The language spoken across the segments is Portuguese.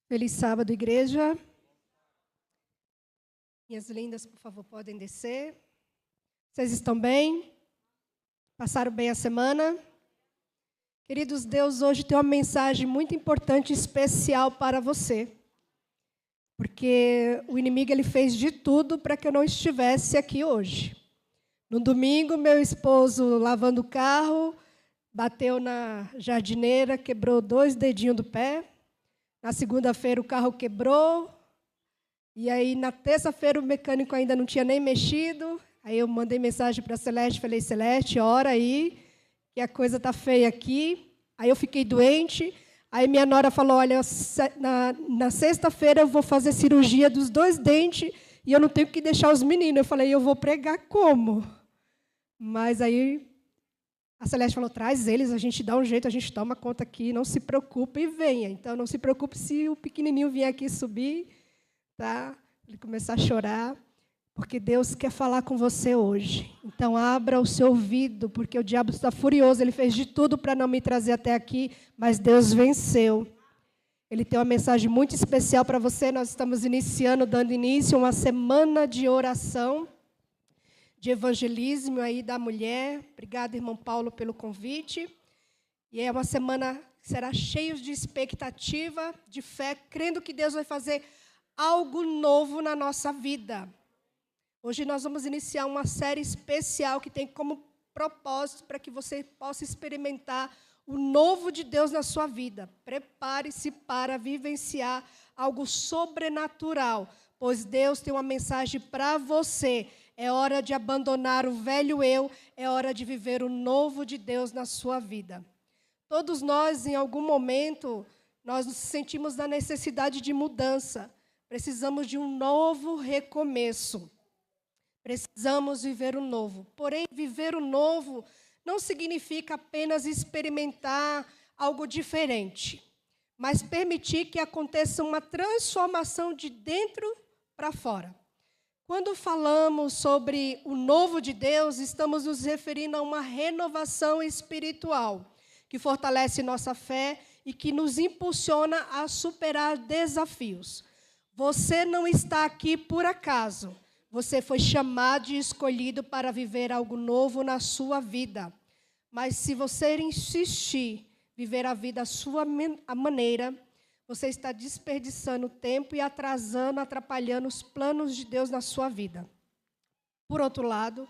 Feliz sábado, igreja. Minhas lindas, por favor, podem descer. Vocês estão bem? Passaram bem a semana? Queridos, Deus hoje tem uma mensagem muito importante e especial para você. Porque o inimigo ele fez de tudo para que eu não estivesse aqui hoje. No domingo, meu esposo lavando o carro, bateu na jardineira, quebrou 2 dedinhos do pé. Na segunda-feira o carro quebrou. E aí na terça-feira o mecânico ainda não tinha nem mexido. Aí eu mandei mensagem para a Celeste, falei, Celeste, ora aí, que a coisa está feia aqui. Aí eu fiquei doente. Aí minha nora falou, olha, na sexta-feira eu vou fazer cirurgia dos 2 dentes e eu não tenho que deixar os meninos. Eu falei, eu vou pregar como? Mas aí a Celeste falou, traz eles, a gente dá um jeito, a gente toma conta aqui, não se preocupe e venha. Então, não se preocupe se o pequenininho vier aqui subir, tá? Ele começar a chorar, porque Deus quer falar com você hoje. Então, abra o seu ouvido, porque o diabo está furioso, ele fez de tudo para não me trazer até aqui, mas Deus venceu. Ele tem uma mensagem muito especial para você, nós estamos dando início a uma semana de oração, de evangelismo aí da mulher. Obrigada, irmão Paulo, pelo convite. E é uma semana que será cheia de expectativa, de fé, crendo que Deus vai fazer algo novo na nossa vida. Hoje nós vamos iniciar uma série especial que tem como propósito para que você possa experimentar o novo de Deus na sua vida. Prepare-se para vivenciar algo sobrenatural, pois Deus tem uma mensagem para você. É hora de abandonar o velho eu, é hora de viver o novo de Deus na sua vida. Todos nós, em algum momento, nós nos sentimos na necessidade de mudança. Precisamos de um novo recomeço. Precisamos viver o novo. Porém, viver o novo não significa apenas experimentar algo diferente, mas permitir que aconteça uma transformação de dentro para fora. Quando falamos sobre o novo de Deus, estamos nos referindo a uma renovação espiritual, que fortalece nossa fé e que nos impulsiona a superar desafios. Você não está aqui por acaso. Você foi chamado e escolhido para viver algo novo na sua vida. Mas se você insistir, viver a vida à sua maneira, você está desperdiçando tempo e atrapalhando os planos de Deus na sua vida. Por outro lado,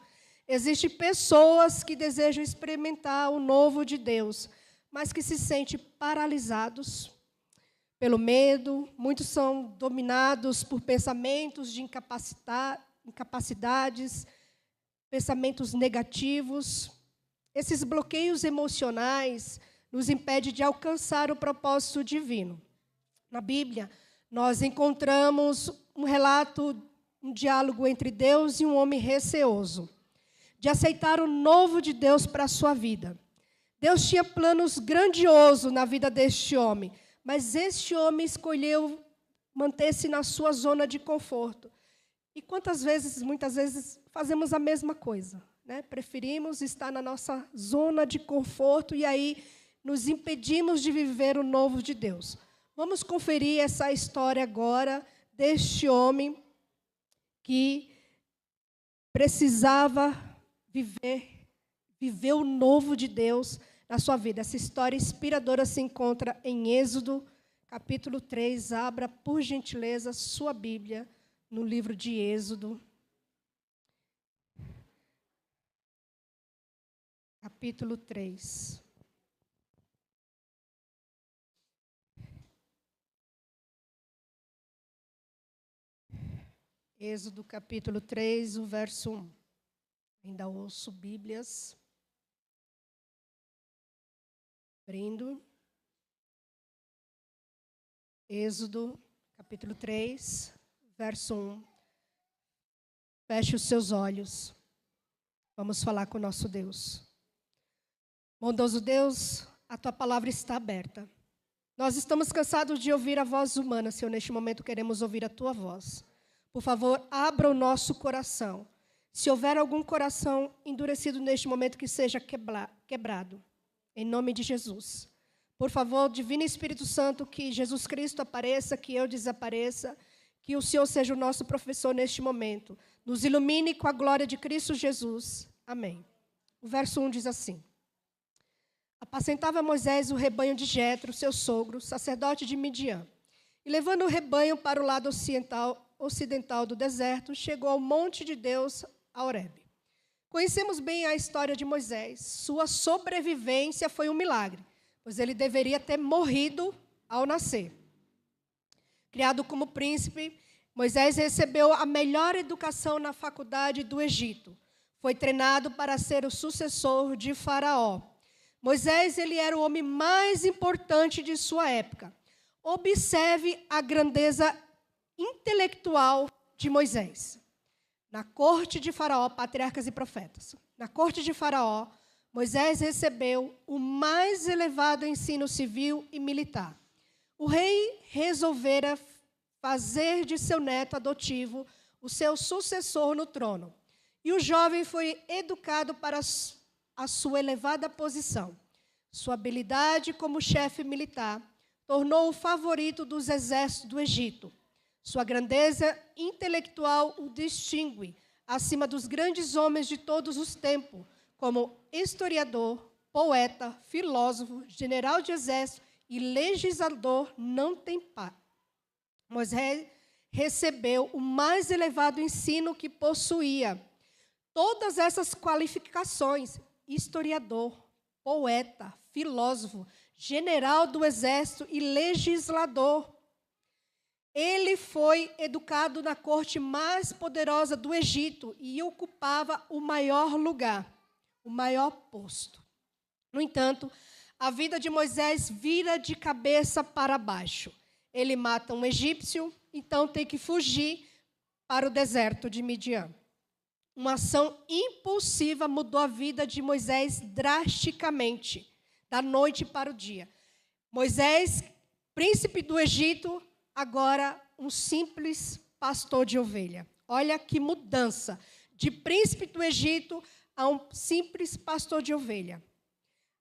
existem pessoas que desejam experimentar o novo de Deus, mas que se sentem paralisados pelo medo. Muitos são dominados por pensamentos de incapacidades, pensamentos negativos. Esses bloqueios emocionais nos impedem de alcançar o propósito divino. Na Bíblia, nós encontramos um relato, um diálogo entre Deus e um homem receoso, de aceitar o novo de Deus para a sua vida. Deus tinha planos grandiosos na vida deste homem, mas este homem escolheu manter-se na sua zona de conforto. E muitas vezes, fazemos a mesma coisa, né? Preferimos estar na nossa zona de conforto e aí nos impedimos de viver o novo de Deus. Vamos conferir essa história agora deste homem que precisava viver o novo de Deus na sua vida. Essa história inspiradora se encontra em Êxodo, capítulo 3. Abra, por gentileza, sua Bíblia no livro de Êxodo. Capítulo 3. Êxodo, capítulo 3, o verso 1. Ainda ouço Bíblias. Abrindo. Êxodo, capítulo 3, verso 1. Feche os seus olhos. Vamos falar com o nosso Deus. Bondoso Deus, a tua palavra está aberta. Nós estamos cansados de ouvir a voz humana, Senhor. Neste momento queremos ouvir a tua voz. Por favor, abra o nosso coração. Se houver algum coração endurecido neste momento, que seja quebrado. Em nome de Jesus. Por favor, Divino Espírito Santo, que Jesus Cristo apareça, que eu desapareça, que o Senhor seja o nosso professor neste momento. Nos ilumine com a glória de Cristo Jesus. Amém. O verso 1 diz assim: Apacentava Moisés o rebanho de Jetro, seu sogro, sacerdote de Midian. E levando o rebanho para o lado ocidental do deserto, chegou ao monte de Deus, a Horebe. Conhecemos bem a história de Moisés. Sua sobrevivência foi um milagre, pois ele deveria ter morrido ao nascer. Criado como príncipe, Moisés recebeu a melhor educação na faculdade do Egito. Foi treinado para ser o sucessor de Faraó. Moisés, ele era o homem mais importante de sua época. Observe a grandeza intelectual de Moisés. Na corte de Faraó, patriarcas e profetas. Na corte de Faraó, Moisés recebeu o mais elevado ensino civil e militar. O rei resolvera fazer de seu neto adotivo o seu sucessor no trono. E o jovem foi educado para a sua elevada posição. Sua habilidade como chefe militar tornou-o favorito dos exércitos do Egito. Sua grandeza intelectual o distingue acima dos grandes homens de todos os tempos, como historiador, poeta, filósofo, general de exército e legislador não tem par. Moisés recebeu o mais elevado ensino que possuía. Todas essas qualificações, historiador, poeta, filósofo, general do exército e legislador. Ele foi educado na corte mais poderosa do Egito e ocupava o maior lugar, o maior posto. No entanto, a vida de Moisés vira de cabeça para baixo. Ele mata um egípcio, então tem que fugir para o deserto de Midian. Uma ação impulsiva mudou a vida de Moisés drasticamente, da noite para o dia. Moisés, príncipe do Egito, agora um simples pastor de ovelha. Olha que mudança, de príncipe do Egito a um simples pastor de ovelha.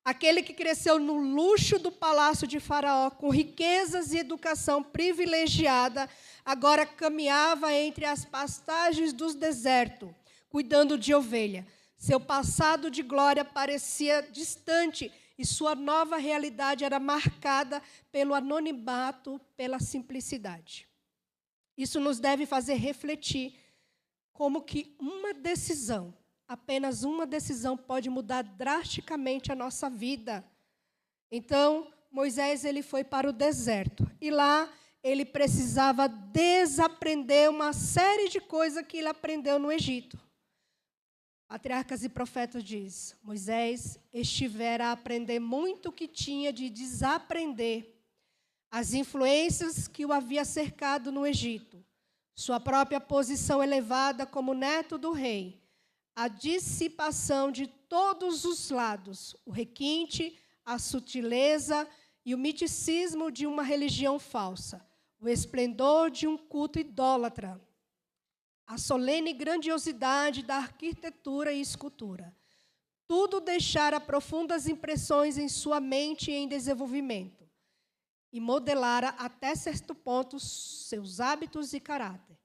Aquele que cresceu no luxo do palácio de Faraó, com riquezas e educação privilegiada, agora caminhava entre as pastagens dos desertos, cuidando de ovelha. Seu passado de glória parecia distante e sua nova realidade era marcada pelo anonimato, pela simplicidade. Isso nos deve fazer refletir como que uma decisão, apenas uma decisão, pode mudar drasticamente a nossa vida. Então, Moisés ele foi para o deserto e lá ele precisava desaprender uma série de coisas que ele aprendeu no Egito. Patriarcas e profetas diz: Moisés estivera a aprender muito que tinha de desaprender as influências que o havia cercado no Egito, sua própria posição elevada como neto do rei, a dissipação de todos os lados, o requinte, a sutileza e o miticismo de uma religião falsa, o esplendor de um culto idólatra, a solene grandiosidade da arquitetura e escultura. Tudo deixara profundas impressões em sua mente em desenvolvimento e modelara até certo ponto seus hábitos e caráter.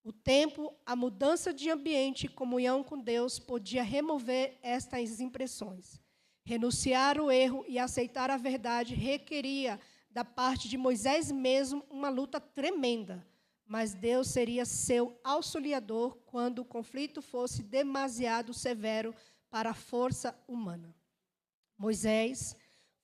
O tempo, a mudança de ambiente e comunhão com Deus podia remover estas impressões. Renunciar ao erro e aceitar a verdade requeria, da parte de Moisés mesmo, uma luta tremenda. Mas Deus seria seu auxiliador quando o conflito fosse demasiado severo para a força humana. Moisés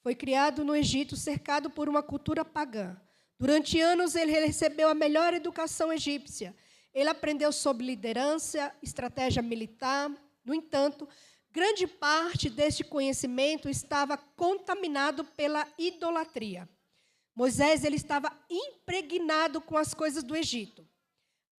foi criado no Egito, cercado por uma cultura pagã. Durante anos, ele recebeu a melhor educação egípcia. Ele aprendeu sobre liderança, estratégia militar. No entanto, grande parte deste conhecimento estava contaminado pela idolatria. Moisés ele estava impregnado com as coisas do Egito.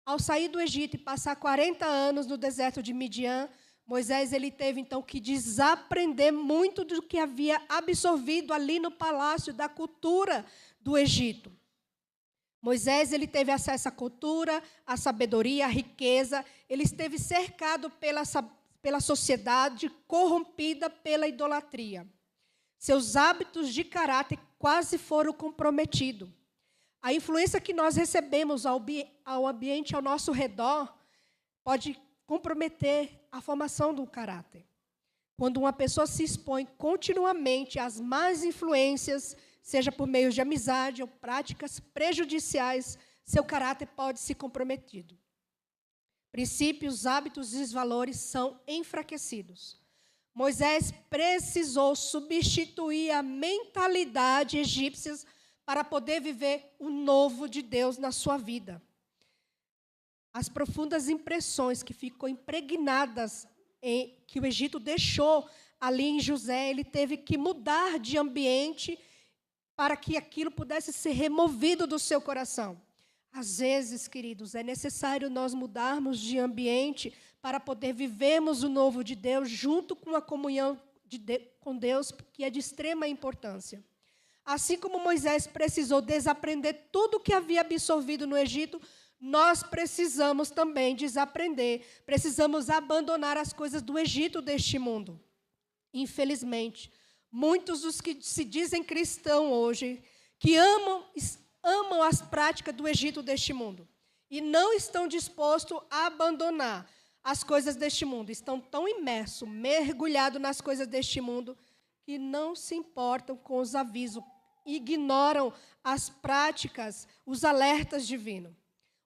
Ao sair do Egito e passar 40 anos no deserto de Midian, Moisés ele teve então que desaprender muito do que havia absorvido ali no palácio da cultura do Egito. Moisés ele teve acesso à cultura, à sabedoria, à riqueza. Ele esteve cercado pela sociedade corrompida pela idolatria. Seus hábitos de caráter quase foram comprometidos. A influência que nós recebemos ao ambiente ao nosso redor pode comprometer a formação do caráter. Quando uma pessoa se expõe continuamente às más influências, seja por meio de amizade ou práticas prejudiciais, seu caráter pode se comprometido. Princípios, hábitos e valores são enfraquecidos. Moisés precisou substituir a mentalidade egípcia para poder viver o novo de Deus na sua vida. As profundas impressões que ficou impregnadas que o Egito deixou ali em José, ele teve que mudar de ambiente para que aquilo pudesse ser removido do seu coração. Às vezes, queridos, é necessário nós mudarmos de ambiente para poder vivermos o novo de Deus junto com a comunhão com Deus, que é de extrema importância. Assim como Moisés precisou desaprender tudo o que havia absorvido no Egito, nós precisamos também desaprender, precisamos abandonar as coisas do Egito deste mundo. Infelizmente, muitos dos que se dizem cristãos hoje, que amam as práticas do Egito deste mundo e não estão dispostos a abandonar as coisas deste mundo, estão tão imersos, mergulhados nas coisas deste mundo, que não se importam com os avisos, ignoram as práticas, os alertas divinos.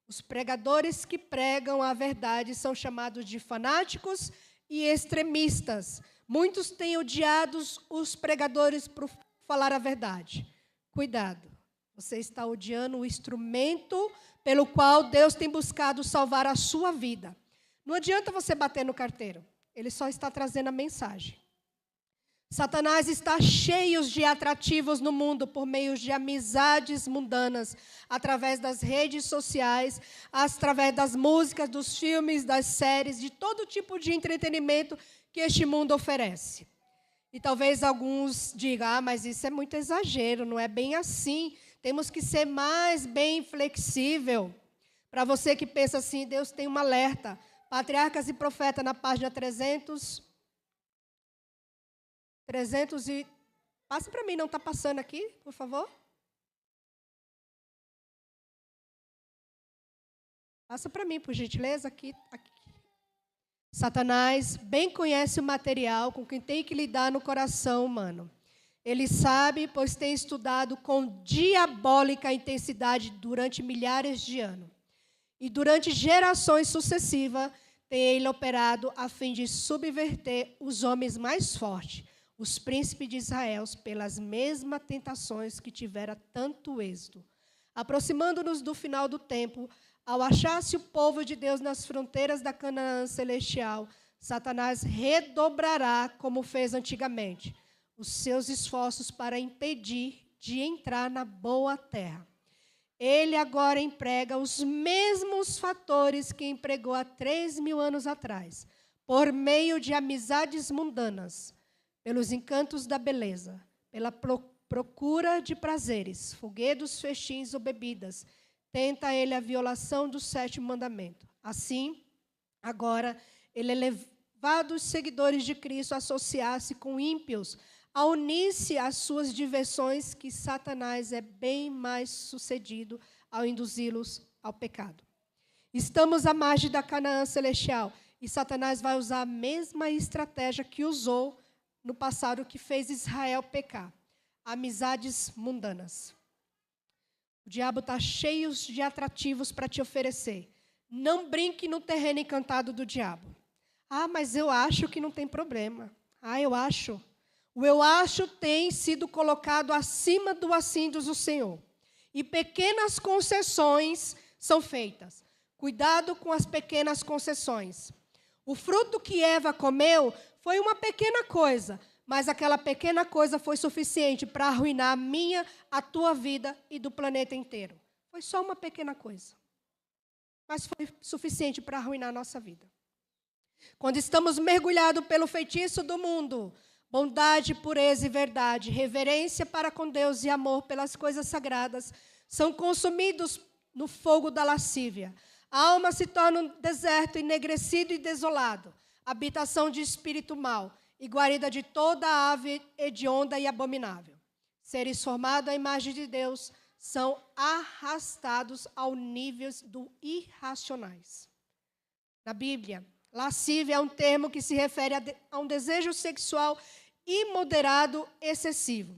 Os pregadores que pregam a verdade são chamados de fanáticos e extremistas. Muitos têm odiado os pregadores por falar a verdade. Cuidado, você está odiando o instrumento pelo qual Deus tem buscado salvar a sua vida. Não adianta você bater no carteiro, ele só está trazendo a mensagem. Satanás está cheio de atrativos no mundo por meio de amizades mundanas, através das redes sociais, através das músicas, dos filmes, das séries, de todo tipo de entretenimento que este mundo oferece. E talvez alguns digam, mas isso é muito exagero, não é bem assim. Temos que ser mais bem flexível. Para você que pensa assim, Deus tem um alerta. Patriarcas e Profetas, na página 300 e... Passa para mim, não está passando aqui, por favor? Passa para mim, por gentileza, aqui. Satanás bem conhece o material com quem tem que lidar no coração humano. Ele sabe, pois tem estudado com diabólica intensidade durante milhares de anos. E durante gerações sucessivas, tem ele operado a fim de subverter os homens mais fortes, os príncipes de Israel, pelas mesmas tentações que tiveram tanto êxito. Aproximando-nos do final do tempo, ao achar-se o povo de Deus nas fronteiras da Canaã celestial, Satanás redobrará, como fez antigamente, os seus esforços para impedir de entrar na boa terra. Ele agora emprega os mesmos fatores que empregou há 3.000 anos atrás, por meio de amizades mundanas, pelos encantos da beleza, pela procura de prazeres, foguedos, festins ou bebidas. Tenta ele a violação do 7º mandamento. Assim, agora, ele é levado os seguidores de Cristo a associar-se com ímpios, a unir-se às suas diversões, que Satanás é bem mais sucedido ao induzi-los ao pecado. Estamos à margem da Canaã celestial, e Satanás vai usar a mesma estratégia que usou no passado, que fez Israel pecar. Amizades mundanas. O diabo está cheio de atrativos para te oferecer. Não brinque no terreno encantado do diabo. Ah, mas eu acho que não tem problema. Ah, eu acho. O eu acho tem sido colocado acima do assim do Senhor. E pequenas concessões são feitas. Cuidado com as pequenas concessões. O fruto que Eva comeu foi uma pequena coisa, mas aquela pequena coisa foi suficiente para arruinar a minha, a tua vida e do planeta inteiro. Foi só uma pequena coisa, mas foi suficiente para arruinar a nossa vida. Quando estamos mergulhados pelo feitiço do mundo, bondade, pureza e verdade, reverência para com Deus e amor pelas coisas sagradas, são consumidos no fogo da lascívia. A alma se torna um deserto enegrecido e desolado, habitação de espírito mau. e guarida de toda ave hedionda e abominável. Seres formados à imagem de Deus são arrastados ao nível do irracionais. Na Bíblia, lascívia é um termo que se refere a um desejo sexual imoderado, excessivo.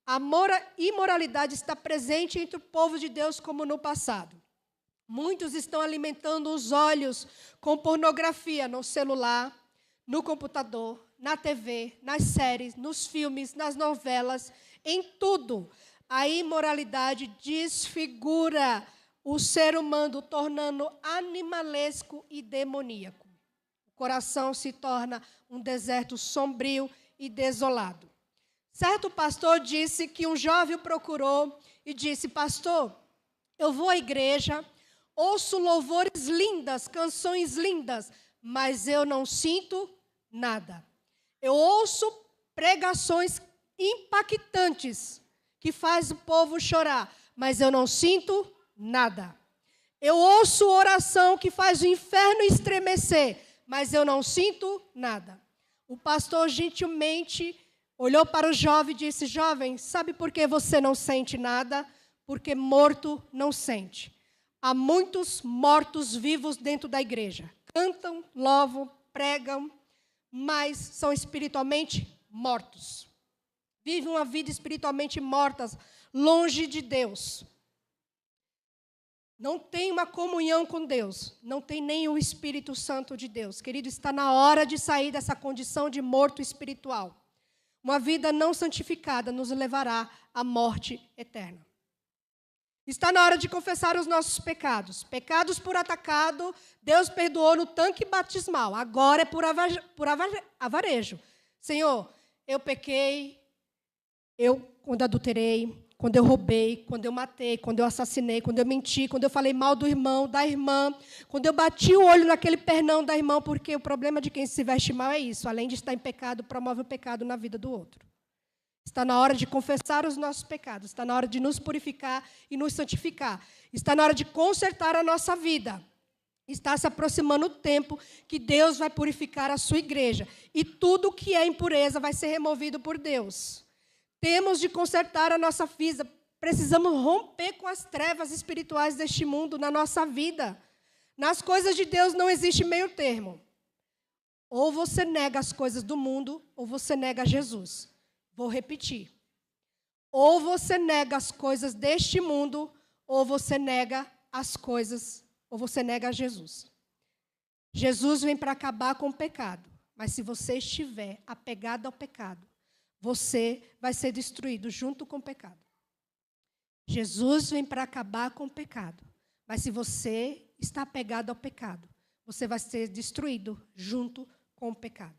A imoralidade está presente entre o povo de Deus como no passado. Muitos estão alimentando os olhos com pornografia no celular, no computador, na TV, nas séries, nos filmes, nas novelas, em tudo. A imoralidade desfigura o ser humano, tornando animalesco e demoníaco. O coração se torna um deserto sombrio e desolado. Certo pastor disse que um jovem o procurou e disse: pastor, eu vou à igreja, ouço louvores lindas, canções lindas, mas eu não sinto nada. Eu ouço pregações impactantes que faz o povo chorar, mas eu não sinto nada. Eu ouço oração que faz o inferno estremecer, mas eu não sinto nada. O pastor gentilmente olhou para o jovem e disse: jovem, sabe por que você não sente nada? Porque morto não sente. Há muitos mortos vivos dentro da igreja. Cantam, louvam, pregam, mas são espiritualmente mortos. Vivem uma vida espiritualmente morta, longe de Deus. Não tem uma comunhão com Deus. Não tem nem o Espírito Santo de Deus. Querido, está na hora de sair dessa condição de morto espiritual. Uma vida não santificada nos levará à morte eterna. Está na hora de confessar os nossos pecados. Pecados por atacado, Deus perdoou no tanque batismal. Agora é por avarejo. Senhor, eu pequei, quando adulterei, quando eu roubei, quando eu matei, quando eu assassinei, quando eu menti, quando eu falei mal do irmão, da irmã, quando eu bati o olho naquele pernão da irmã, porque o problema de quem se veste mal é isso. Além de estar em pecado, promove o pecado na vida do outro. Está na hora de confessar os nossos pecados. Está na hora de nos purificar e nos santificar. Está na hora de consertar a nossa vida. Está se aproximando o tempo que Deus vai purificar a sua igreja. E tudo que é impureza vai ser removido por Deus. Temos de consertar a nossa vida. Precisamos romper com as trevas espirituais deste mundo na nossa vida. Nas coisas de Deus não existe meio termo. Ou você nega as coisas do mundo, ou você nega Jesus. Vou repetir. Ou você nega as coisas deste mundo, ou você nega as coisas, ou você nega Jesus. Jesus vem para acabar com o pecado. Mas se você estiver apegado ao pecado, você vai ser destruído junto com o pecado. Jesus vem para acabar com o pecado. Mas se você está apegado ao pecado, você vai ser destruído junto com o pecado.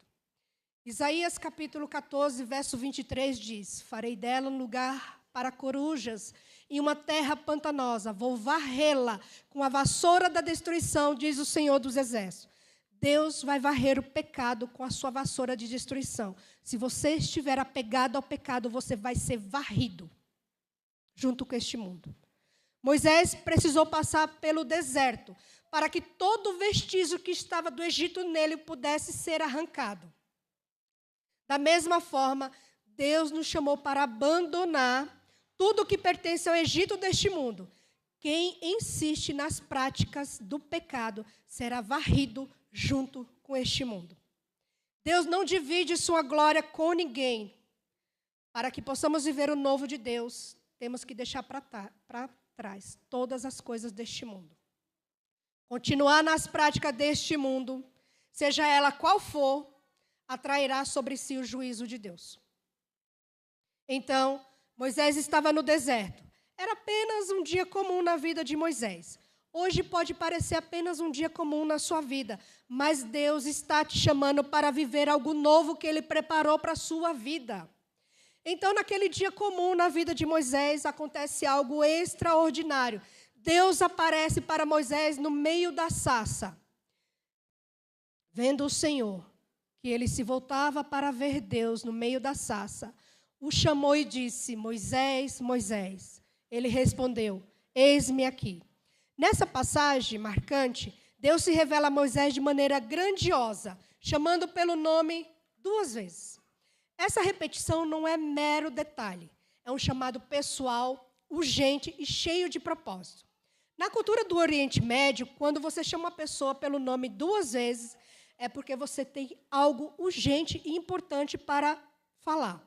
Isaías capítulo 14, verso 23 diz: farei dela um lugar para corujas e uma terra pantanosa. Vou varrê-la com a vassoura da destruição, diz o Senhor dos Exércitos. Deus vai varrer o pecado com a sua vassoura de destruição. Se você estiver apegado ao pecado, você vai ser varrido junto com este mundo. Moisés precisou passar pelo deserto para que todo vestígio que estava do Egito nele pudesse ser arrancado. Da mesma forma, Deus nos chamou para abandonar tudo que pertence ao Egito deste mundo. Quem insiste nas práticas do pecado será varrido junto com este mundo. Deus não divide sua glória com ninguém. Para que possamos viver o novo de Deus, temos que deixar para trás todas as coisas deste mundo. Continuar nas práticas deste mundo, seja ela qual for, atrairá sobre si o juízo de Deus. Então, Moisés estava no deserto. Era apenas um dia comum na vida de Moisés. Hoje pode parecer apenas um dia comum na sua vida, mas Deus está te chamando para viver algo novo que Ele preparou para a sua vida. Então, naquele dia comum na vida de Moisés, acontece algo extraordinário. Deus aparece para Moisés no meio da sarça. Vendo o Senhor, que ele se voltava para ver Deus no meio da sarça, o chamou e disse: Moisés, Moisés. Ele respondeu: eis-me aqui. Nessa passagem marcante, Deus se revela a Moisés de maneira grandiosa, chamando pelo nome 2 vezes. Essa repetição não é mero detalhe. É um chamado pessoal, urgente e cheio de propósito. Na cultura do Oriente Médio, quando você chama uma pessoa pelo nome 2 vezes, é porque você tem algo urgente e importante para falar.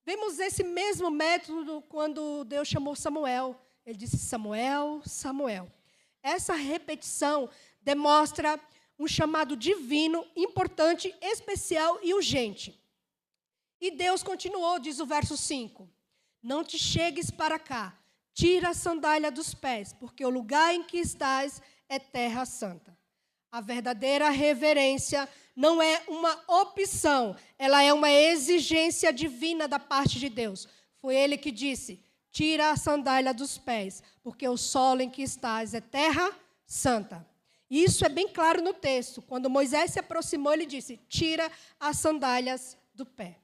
Vemos esse mesmo método quando Deus chamou Samuel. Ele disse: Samuel, Samuel. Essa repetição demonstra um chamado divino, importante, especial e urgente. E Deus continuou, diz o verso 5. Não te chegues para cá, tira a sandália dos pés, porque o lugar em que estás é terra santa. A verdadeira reverência não é uma opção, ela é uma exigência divina da parte de Deus. Foi Ele que disse: tira a sandália dos pés, porque o solo em que estás é terra santa. E isso é bem claro no texto. Quando Moisés se aproximou, ele disse: tira as sandálias do pé.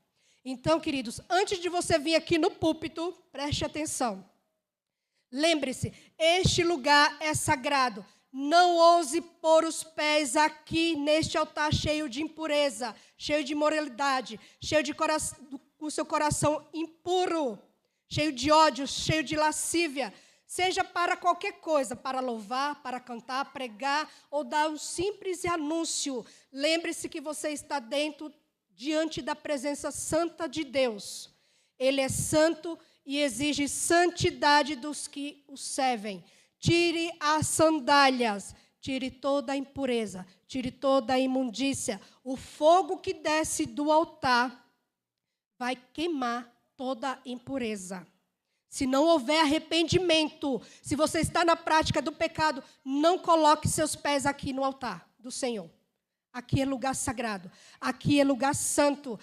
Então, queridos, antes de você vir aqui no púlpito, preste atenção. Lembre-se, este lugar é sagrado. Não ouse pôr os pés aqui neste altar cheio de impureza, cheio de imoralidade, cheio de com o seu coração impuro, cheio de ódio, cheio de lascívia. Seja para qualquer coisa, para louvar, para cantar, pregar ou dar um simples anúncio. Lembre-se que você está diante da presença santa de Deus. Ele é santo e exige santidade dos que o servem. Tire as sandálias, tire toda a impureza, tire toda a imundícia. O fogo que desce do altar vai queimar toda a impureza. Se não houver arrependimento, se você está na prática do pecado, não coloque seus pés aqui no altar do Senhor. Aqui é lugar sagrado, aqui é lugar santo.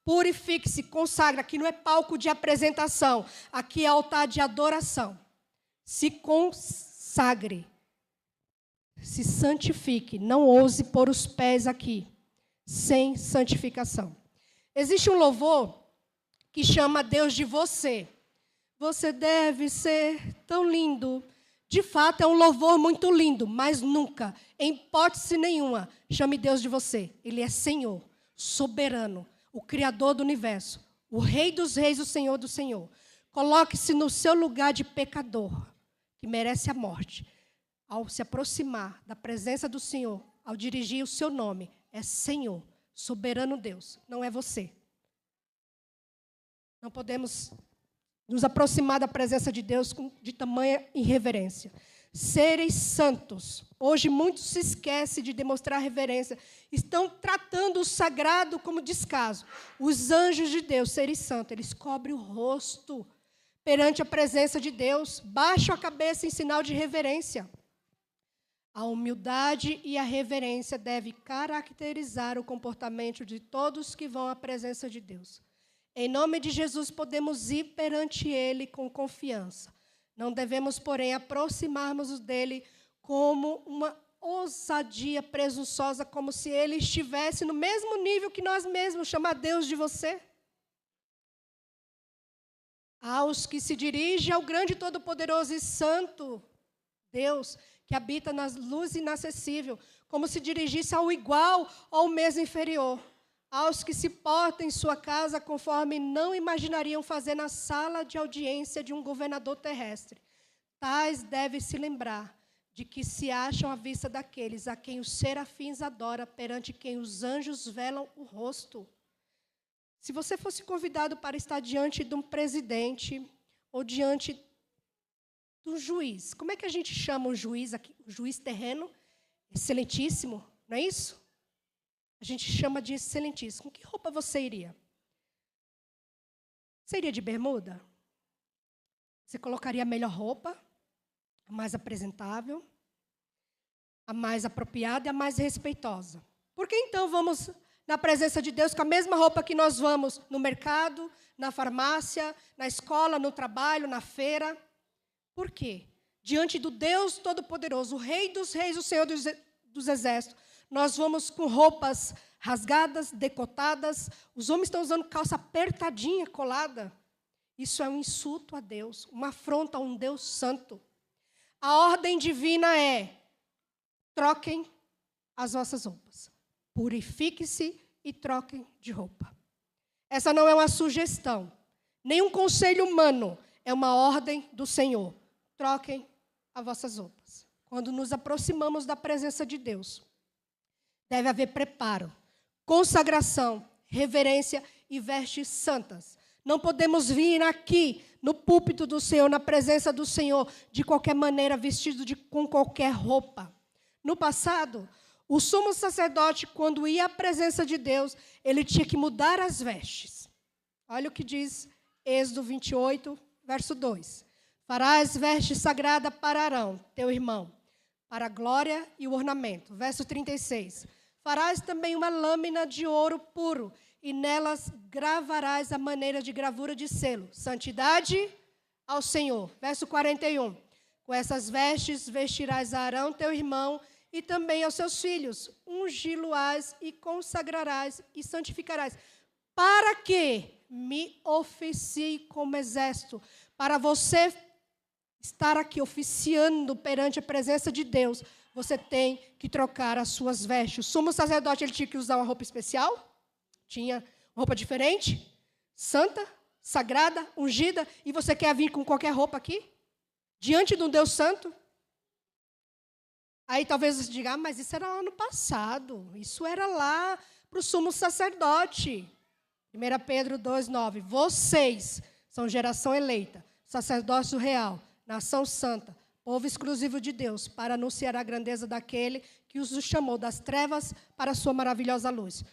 Purifique-se, consagre. Aqui não é palco de apresentação, aqui é altar de adoração. Se consagre, se santifique, não ouse pôr os pés aqui, sem santificação. Existe um louvor que chama Deus de você. Você deve ser tão lindo. De fato, é um louvor muito lindo, mas nunca, em hipótese nenhuma, chame Deus de você. Ele é Senhor, soberano, o Criador do universo, o Rei dos reis, o Senhor do Senhor. Coloque-se no seu lugar de pecador, que merece a morte. Ao se aproximar da presença do Senhor, ao dirigir o seu nome, é Senhor, soberano Deus, não é você. Não podemos nos aproximar da presença de Deus de tamanha irreverência. Seres santos. Hoje muitos se esquecem de demonstrar reverência. Estão tratando o sagrado como descaso. Os anjos de Deus, seres santos, eles cobrem o rosto perante a presença de Deus. Baixam a cabeça em sinal de reverência. A humildade e a reverência devem caracterizar o comportamento de todos que vão à presença de Deus. Em nome de Jesus, podemos ir perante Ele com confiança. Não devemos, porém, aproximarmos dEle como uma ousadia presunçosa, como se Ele estivesse no mesmo nível que nós mesmos, chamar Deus de você. Aos que se dirigem ao grande, todo-poderoso e santo Deus, que habita na luz inacessível, como se dirigisse ao igual ou ao mesmo inferior. Aos que se portam em sua casa conforme não imaginariam fazer na sala de audiência de um governador terrestre. Tais devem se lembrar de que se acham à vista daqueles a quem os serafins adoram, perante quem os anjos velam o rosto. Se você fosse convidado para estar diante de um presidente ou diante de um juiz, como é que a gente chama o juiz aqui? O juiz terreno? Excelentíssimo, não é isso? A gente chama de excelentíssimo. Com que roupa você iria? Você iria de bermuda? Você colocaria a melhor roupa, a mais apresentável, a mais apropriada e a mais respeitosa. Por que então vamos na presença de Deus com a mesma roupa que nós vamos no mercado, na farmácia, na escola, no trabalho, na feira? Por quê? Diante do Deus Todo-Poderoso, o Rei dos Reis, o Senhor dos Exércitos, nós vamos com roupas rasgadas, decotadas. Os homens estão usando calça apertadinha, colada. Isso é um insulto a Deus, uma afronta a um Deus santo. A ordem divina é: troquem as vossas roupas, purifique-se e troquem de roupa. Essa não é uma sugestão, nem um conselho humano, é uma ordem do Senhor. Troquem as vossas roupas. Quando nos aproximamos da presença de Deus, deve haver preparo, consagração, reverência e vestes santas. Não podemos vir aqui no púlpito do Senhor, na presença do Senhor, de qualquer maneira, vestido com qualquer roupa. No passado, o sumo sacerdote, quando ia à presença de Deus, ele tinha que mudar as vestes. Olha o que diz Êxodo 28, verso 2. Farás vestes sagradas para Arão, teu irmão, para a glória e o ornamento. Verso 36. Farás também uma lâmina de ouro puro, e nelas gravarás a maneira de gravura de selo. Santidade ao Senhor. Verso 41. Com essas vestes vestirás a Arão, teu irmão, e também aos seus filhos. Ungí-lo-ás e consagrarás e santificarás. Para que me oficie como exército. Para você estar aqui oficiando perante a presença de Deus, você tem que trocar as suas vestes. O sumo sacerdote, ele tinha que usar uma roupa especial? Tinha uma roupa diferente? Santa, sagrada, ungida? E você quer vir com qualquer roupa aqui? Diante de um Deus santo? Aí talvez você diga, mas isso era lá no passado. Isso era lá para o sumo sacerdote. 1 Pedro 2,9. Vocês são geração eleita, sacerdócio real, nação santa, povo exclusivo de Deus, para anunciar a grandeza daquele que os chamou das trevas para a sua maravilhosa luz.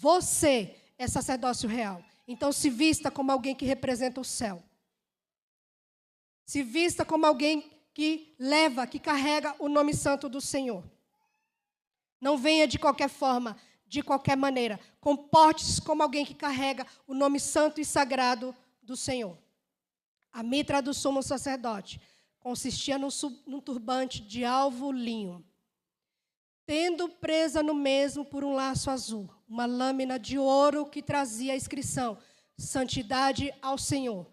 Você é sacerdócio real. Então se vista como alguém que representa o céu. Se vista como alguém que leva, que carrega o nome santo do Senhor. Não venha de qualquer forma, de qualquer maneira. Comporte-se como alguém que carrega o nome santo e sagrado do Senhor. A mitra do sumo sacerdote consistia num turbante de alvo linho, tendo presa no mesmo por um laço azul, uma lâmina de ouro que trazia a inscrição, santidade ao Senhor.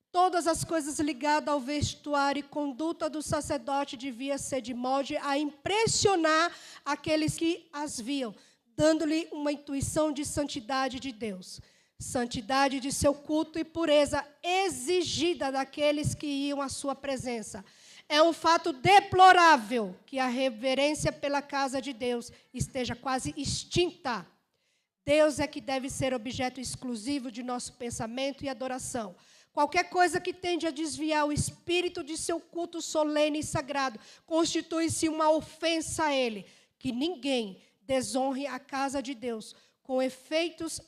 Todas as coisas ligadas ao vestuário e conduta do sacerdote devia ser de modo a impressionar aqueles que as viam, dando-lhe uma intuição de santidade de Deus, santidade de seu culto e pureza exigida daqueles que iam à sua presença. É um fato deplorável que a reverência pela casa de Deus esteja quase extinta. Deus é que deve ser objeto exclusivo de nosso pensamento e adoração. Qualquer coisa que tende a desviar o espírito de seu culto solene e sagrado constitui-se uma ofensa a Ele. Que ninguém desonre a casa de Deus com enfeites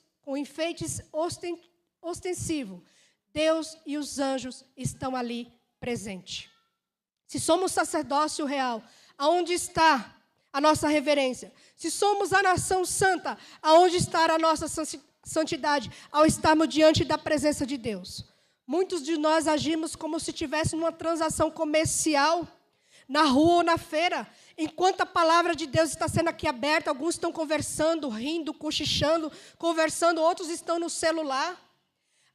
ostensivos. Deus e os anjos estão ali presentes. Se somos sacerdócio real, aonde está a nossa reverência? Se somos a nação santa, aonde está a nossa santidade ao estarmos diante da presença de Deus? Muitos de nós agimos como se estivéssemos numa transação comercial, na rua ou na feira. Enquanto a palavra de Deus está sendo aqui aberta, alguns estão conversando, rindo, cochichando, conversando, outros estão no celular.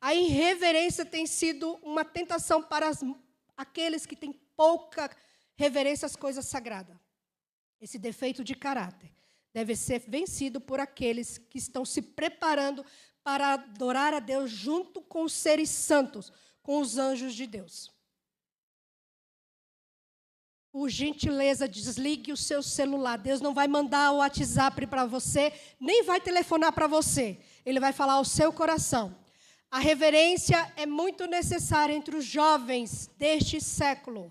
A irreverência tem sido uma tentação para aqueles que têm pouca reverência às coisas sagradas. Esse defeito de caráter deve ser vencido por aqueles que estão se preparando para adorar a Deus junto com os seres santos, com os anjos de Deus. Por gentileza, desligue o seu celular. Deus não vai mandar o WhatsApp para você, nem vai telefonar para você. Ele vai falar ao seu coração. A reverência é muito necessária entre os jovens deste século.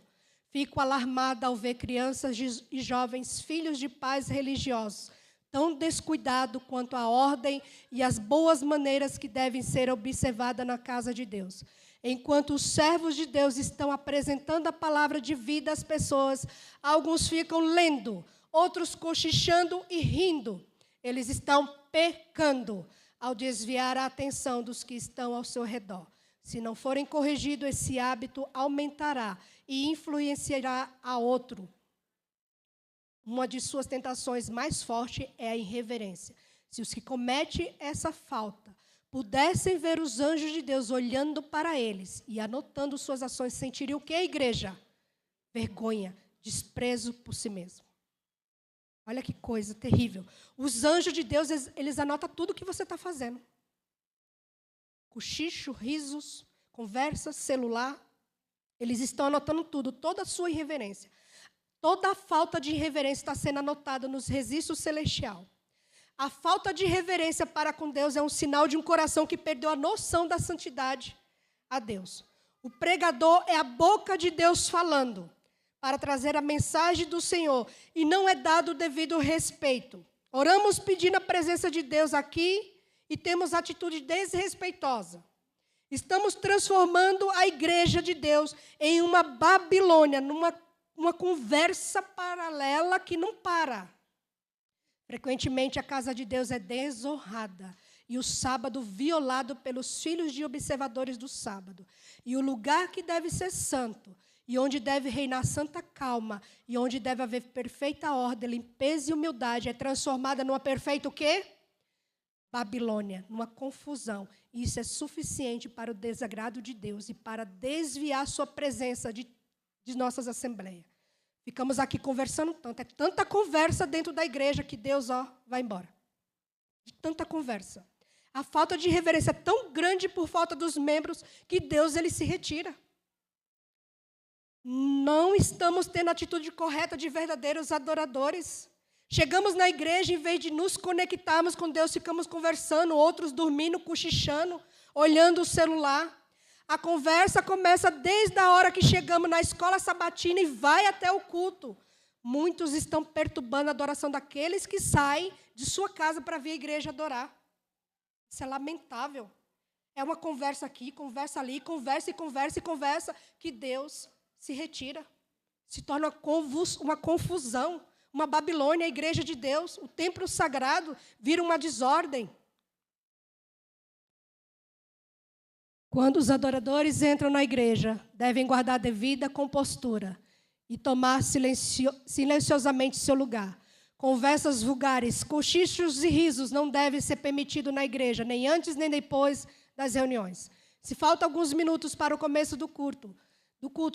Fico alarmada ao ver crianças e jovens, filhos de pais religiosos, tão descuidados quanto a ordem e as boas maneiras que devem ser observadas na casa de Deus. Enquanto os servos de Deus estão apresentando a palavra de vida às pessoas, alguns ficam lendo, outros cochichando e rindo. Eles estão pecando ao desviar a atenção dos que estão ao seu redor. Se não forem corrigidos, esse hábito aumentará e influenciará a outro. Uma de suas tentações mais fortes é a irreverência. Se os que cometem essa falta pudessem ver os anjos de Deus olhando para eles e anotando suas ações, sentiriam o que, igreja? Vergonha, desprezo por si mesmo. Olha que coisa terrível. Os anjos de Deus, eles anotam tudo o que você está fazendo. Cochicho, risos, conversa, celular. Eles estão anotando tudo, toda a sua irreverência. Toda a falta de reverência está sendo anotada nos registros celestiais. A falta de reverência para com Deus é um sinal de um coração que perdeu a noção da santidade a Deus. O pregador é a boca de Deus falando para trazer a mensagem do Senhor e não é dado o devido respeito. Oramos pedindo a presença de Deus aqui e temos atitude desrespeitosa. Estamos transformando a igreja de Deus em uma Babilônia, numa conversa paralela que não para. Frequentemente a casa de Deus é desonrada e o sábado violado pelos filhos de observadores do sábado. E o lugar que deve ser santo, e onde deve reinar santa calma, e onde deve haver perfeita ordem, limpeza e humildade, é transformada numa perfeita o quê? Babilônia, numa confusão. E isso é suficiente para o desagrado de Deus e para desviar sua presença de nossas assembleias. Ficamos aqui conversando tanto, é tanta conversa dentro da igreja que Deus, vai embora. De tanta conversa. A falta de reverência é tão grande por falta dos membros que Deus, ele se retira. Não estamos tendo a atitude correta de verdadeiros adoradores. Chegamos na igreja, em vez de nos conectarmos com Deus, ficamos conversando, outros dormindo, cochichando, olhando o celular. A conversa começa desde a hora que chegamos na escola sabatina e vai até o culto. Muitos estão perturbando a adoração daqueles que saem de sua casa para vir à igreja adorar. Isso é lamentável. É uma conversa aqui, conversa ali, conversa e conversa e conversa, que Deus se retira. Se torna uma confusão, uma Babilônia, a igreja de Deus, o templo sagrado, vira uma desordem. Quando os adoradores entram na igreja, devem guardar devida compostura e tomar silenciosamente seu lugar. Conversas vulgares, cochichos e risos não devem ser permitidos na igreja, nem antes nem depois das reuniões. Se faltam alguns minutos para o começo do culto,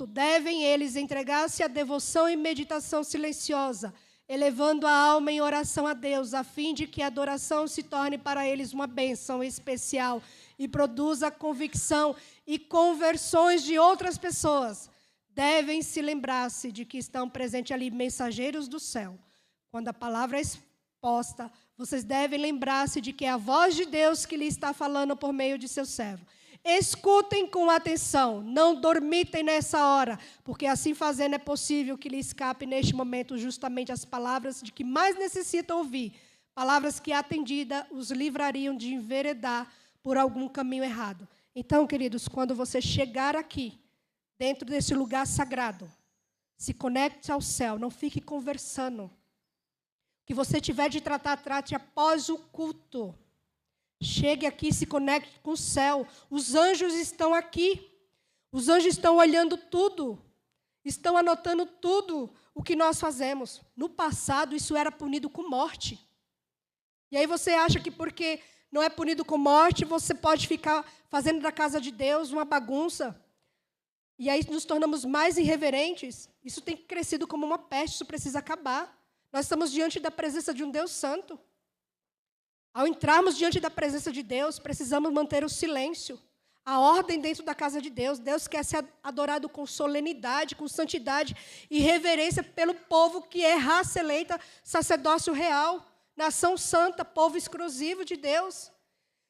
devem eles entregar-se à devoção e meditação silenciosa, elevando a alma em oração a Deus, a fim de que a adoração se torne para eles uma bênção especial e produza convicção e conversões de outras pessoas. Devem se lembrar-se de que estão presentes ali mensageiros do céu. Quando a palavra é exposta, vocês devem lembrar-se de que é a voz de Deus que lhe está falando por meio de seu servo. Escutem com atenção, não dormitem nessa hora, porque assim fazendo é possível que lhe escape neste momento justamente as palavras de que mais necessitam ouvir, palavras que, atendida, os livrariam de enveredar por algum caminho errado. Então, queridos, quando você chegar aqui, dentro desse lugar sagrado, se conecte ao céu, não fique conversando. O que você tiver de tratar, trate após o culto. Chegue aqui, se conecte com o céu. Os anjos estão aqui. Os anjos estão olhando tudo. Estão anotando tudo o que nós fazemos. No passado, isso era punido com morte. E aí você acha que porque não é punido com morte, você pode ficar fazendo da casa de Deus uma bagunça. E aí nos tornamos mais irreverentes. Isso tem crescido como uma peste, isso precisa acabar. Nós estamos diante da presença de um Deus santo. Ao entrarmos diante da presença de Deus, precisamos manter o silêncio, a ordem dentro da casa de Deus. Deus quer ser adorado com solenidade, com santidade e reverência pelo povo que é raça eleita, sacerdócio real, nação santa, povo exclusivo de Deus.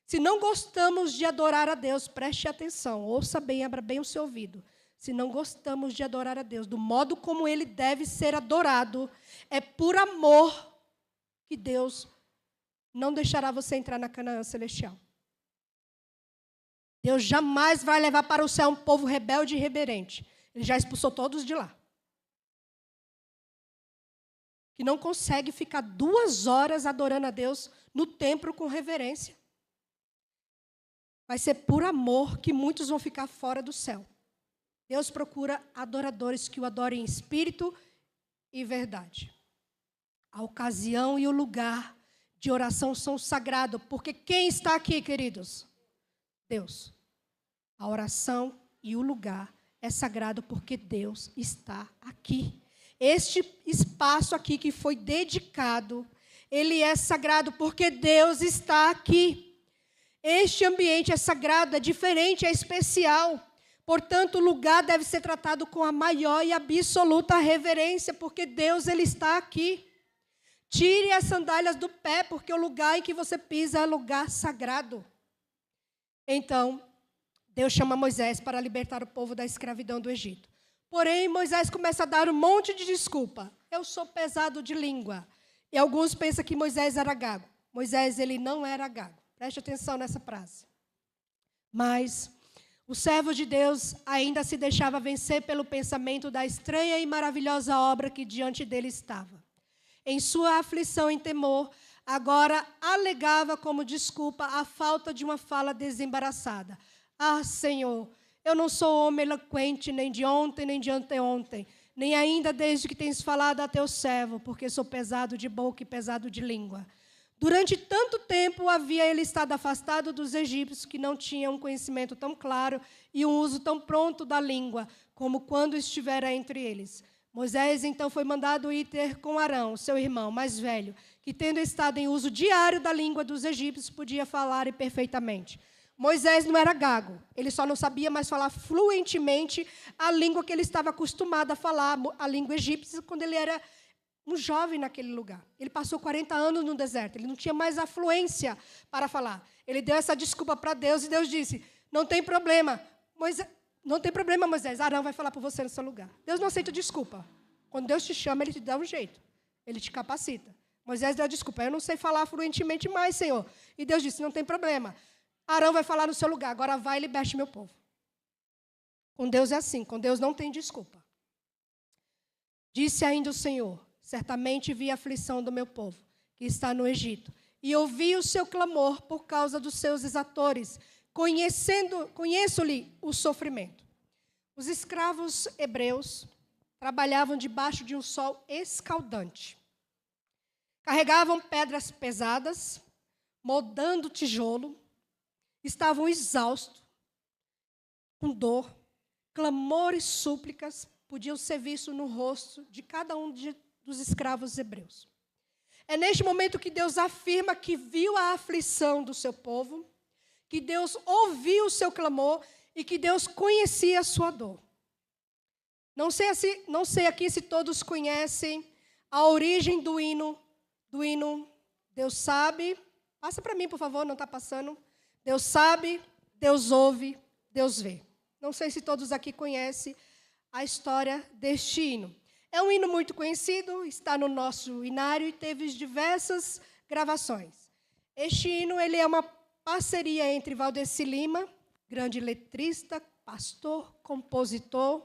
Se não gostamos de adorar a Deus, preste atenção, ouça bem, abra bem o seu ouvido. Se não gostamos de adorar a Deus do modo como Ele deve ser adorado, é por amor que Deus não deixará você entrar na Canaã celestial. Deus jamais vai levar para o céu um povo rebelde e irreverente. Ele já expulsou todos de lá. Que não consegue ficar 2 horas adorando a Deus no templo com reverência. Vai ser por amor que muitos vão ficar fora do céu. Deus procura adoradores que o adorem em espírito e verdade. A ocasião e o lugar de oração são sagrados, porque quem está aqui, queridos? Deus. A oração e o lugar é sagrado porque Deus está aqui. Este espaço aqui que foi dedicado, ele é sagrado porque Deus está aqui. Este ambiente é sagrado, é diferente, é especial. Portanto, o lugar deve ser tratado com a maior e absoluta reverência, porque Deus, ele está aqui. Tire as sandálias do pé, porque o lugar em que você pisa é lugar sagrado. Então, Deus chama Moisés para libertar o povo da escravidão do Egito. Porém, Moisés começa a dar um monte de desculpa. Eu sou pesado de língua. E alguns pensam que Moisés era gago. Moisés, ele não era gago. Preste atenção nessa frase. Mas o servo de Deus ainda se deixava vencer pelo pensamento da estranha e maravilhosa obra que diante dele estava. Em sua aflição e temor, agora alegava como desculpa a falta de uma fala desembaraçada. Ah, Senhor, eu não sou homem eloquente nem de ontem, nem de anteontem, nem ainda desde que tens falado a teu servo, porque sou pesado de boca e pesado de língua. Durante tanto tempo havia ele estado afastado dos egípcios que não tinham um conhecimento tão claro e um uso tão pronto da língua, como quando estivera entre eles. Moisés, então, foi mandado ir ter com Arão, seu irmão mais velho, que, tendo estado em uso diário da língua dos egípcios, podia falar perfeitamente. Moisés não era gago, ele só não sabia mais falar fluentemente a língua que ele estava acostumado a falar, a língua egípcia, quando ele era um jovem naquele lugar. Ele passou 40 anos no deserto, ele não tinha mais a fluência para falar. Ele deu essa desculpa para Deus e Deus disse, não tem problema, Moisés, Arão vai falar por você no seu lugar. Deus não aceita desculpa. Quando Deus te chama, ele te dá um jeito. Ele te capacita. Moisés deu a desculpa, eu não sei falar fluentemente mais, Senhor. E Deus disse, não tem problema. Arão vai falar no seu lugar, agora vai e liberte meu povo. Com Deus é assim, com Deus não tem desculpa. Disse ainda o Senhor, certamente vi a aflição do meu povo, que está no Egito, e ouvi o seu clamor por causa dos seus exatores, conheço-lhe o sofrimento. Os escravos hebreus trabalhavam debaixo de um sol escaldante. Carregavam pedras pesadas, moldando tijolo, estavam exaustos, com dor, clamor e súplicas podiam ser vistos no rosto de cada um dos escravos hebreus. É neste momento que Deus afirma que viu a aflição do seu povo, que Deus ouviu o seu clamor e que Deus conhecia a sua dor. Não sei aqui se todos conhecem a origem do hino Deus sabe. Passa para mim, por favor, não está passando. Deus sabe, Deus ouve, Deus vê. Não sei se todos aqui conhecem a história deste hino. É um hino muito conhecido, está no nosso inário e teve diversas gravações. Este hino ele é uma parceria entre Valdeci Lima, grande letrista, pastor, compositor,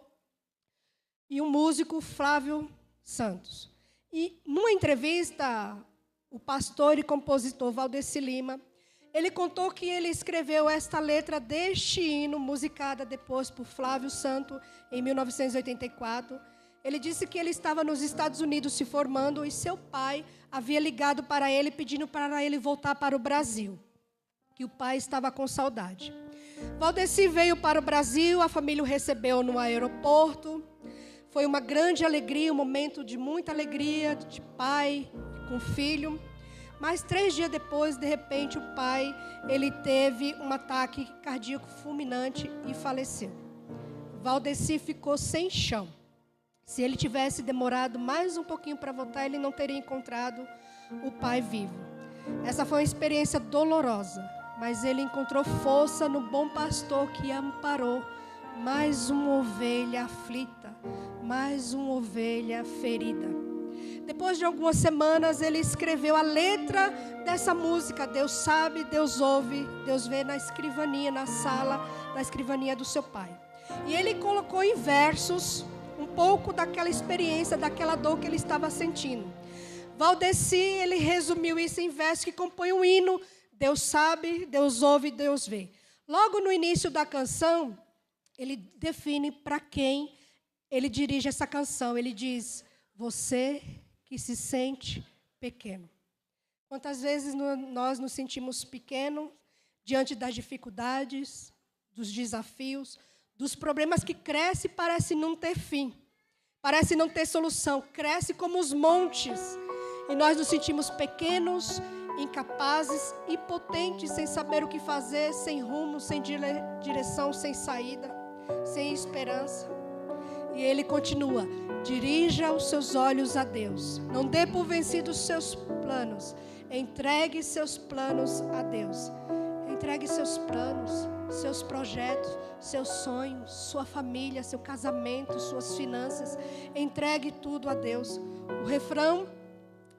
e o músico Flávio Santos. E numa entrevista, o pastor e compositor Valdeci Lima, ele contou que ele escreveu esta letra deste hino, musicada depois por Flávio Santos, em 1984. Ele disse que ele estava nos Estados Unidos se formando e seu pai havia ligado para ele pedindo para ele voltar para o Brasil, que o pai estava com saudade. Valdeci veio para o Brasil, a família o recebeu no aeroporto. Foi uma grande alegria, um momento de muita alegria, de pai com filho. Mas 3 dias depois, de repente, o pai ele teve um ataque cardíaco fulminante e faleceu. Valdeci ficou sem chão. Se ele tivesse demorado mais um pouquinho para voltar, ele não teria encontrado o pai vivo. Essa foi uma experiência dolorosa, mas ele encontrou força no bom pastor que amparou mais uma ovelha aflita, mais uma ovelha ferida. Depois de algumas semanas, ele escreveu a letra dessa música, Deus sabe, Deus ouve, Deus vê, na escrivaninha, na sala, na escrivaninha do seu pai. E ele colocou em versos um pouco daquela experiência, daquela dor que ele estava sentindo. Valdeci, ele resumiu isso em versos que compõem um hino, Deus sabe, Deus ouve, Deus vê. Logo no início da canção, ele define para quem ele dirige essa canção. Ele diz, você que se sente pequeno. Quantas vezes nós nos sentimos pequenos diante das dificuldades, dos desafios, dos problemas que crescem e parecem não ter fim. parece não ter solução, cresce como os montes. E nós nos sentimos pequenos, incapazes, impotentes, sem saber o que fazer, sem rumo, sem direção, sem saída, sem esperança. E ele continua: dirija os seus olhos a Deus. Não dê por vencidos os seus planos. Entregue seus planos a Deus. Entregue seus planos, seus projetos, seus sonhos, sua família, seu casamento, suas finanças. Entregue tudo a Deus. O refrão: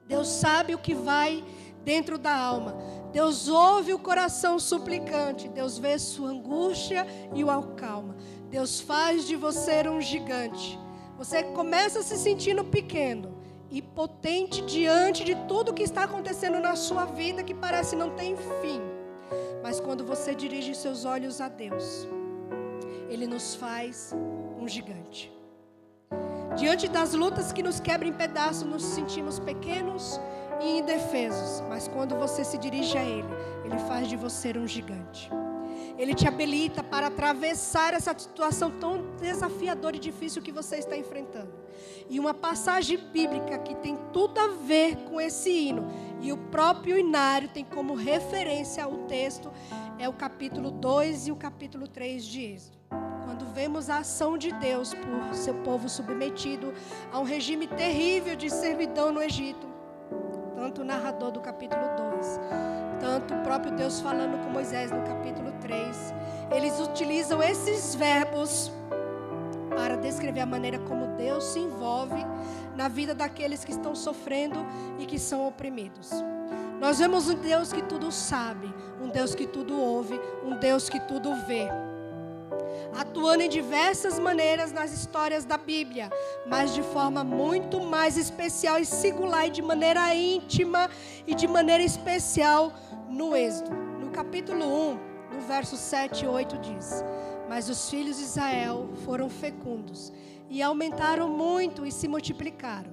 Deus sabe o que vai dentro da alma. Deus ouve o coração suplicante. Deus vê sua angústia e o acalma. Deus faz de você um gigante. Você começa se sentindo pequeno e potente diante de tudo que está acontecendo na sua vida, que parece não ter fim. Mas quando você dirige seus olhos a Deus, Ele nos faz um gigante. Diante das lutas que nos quebram em pedaços, nos sentimos pequenos e indefesos. Mas quando você se dirige a Ele, Ele faz de você um gigante. Ele te habilita para atravessar essa situação tão desafiadora e difícil que você está enfrentando. E uma passagem bíblica que tem tudo a ver com esse hino, e o próprio hinário tem como referência o texto, é o capítulo 2 e o capítulo 3 de Êxodo. Quando vemos a ação de Deus por seu povo submetido a um regime terrível de servidão no Egito, tanto o narrador do capítulo 2, tanto o próprio Deus falando com Moisés no capítulo 3, eles utilizam esses verbos para descrever a maneira como Deus se envolve na vida daqueles que estão sofrendo e que são oprimidos. Nós vemos um Deus que tudo sabe, um Deus que tudo ouve, um Deus que tudo vê, atuando em diversas maneiras nas histórias da Bíblia, mas de forma muito mais especial e singular, e de maneira íntima e de maneira especial no Êxodo. No capítulo 1, no verso 7 e 8 diz: mas os filhos de Israel foram fecundos e aumentaram muito e se multiplicaram,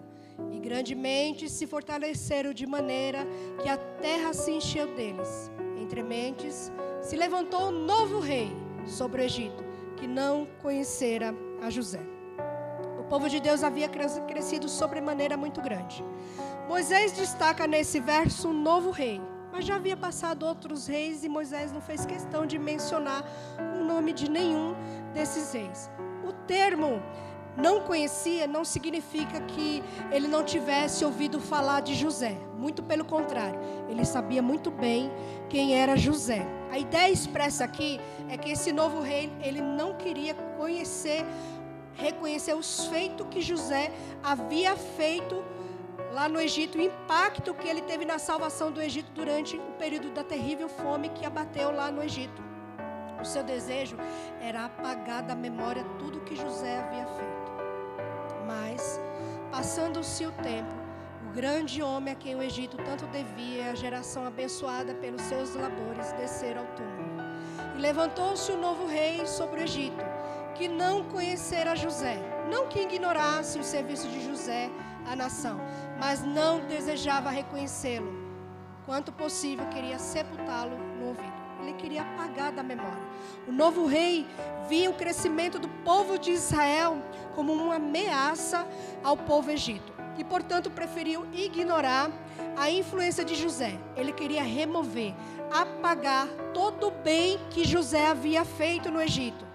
e grandemente se fortaleceram, de maneira que a terra se encheu deles. Entre mentes se levantou um novo rei sobre o Egito, que não conhecera a José. O povo de Deus havia crescido sobremaneira muito grande. Moisés destaca nesse verso um novo rei, mas já havia passado outros reis e Moisés não fez questão de mencionar o nome de nenhum desses reis. O termo não conhecia não significa que ele não tivesse ouvido falar de José. Muito pelo contrário, ele sabia muito bem quem era José. A ideia expressa aqui é que esse novo rei, ele não queria reconhecer os feitos que José havia feito lá no Egito, o impacto que ele teve na salvação do Egito durante o período da terrível fome que abateu lá no Egito. O seu desejo era apagar da memória tudo que José havia feito. Mas, passando-se o tempo, o grande homem a quem o Egito tanto devia, a geração abençoada pelos seus labores, desceram ao túmulo. E levantou-se um novo rei sobre o Egito, que não conhecera José, não que ignorasse o serviço de José à nação, mas não desejava reconhecê-lo. Quanto possível, queria sepultá-lo no ouvido. Ele queria apagar da memória. O novo rei via o crescimento do povo de Israel como uma ameaça ao povo egito. E, portanto, preferiu ignorar a influência de José. Ele queria remover, apagar todo o bem que José havia feito no Egito.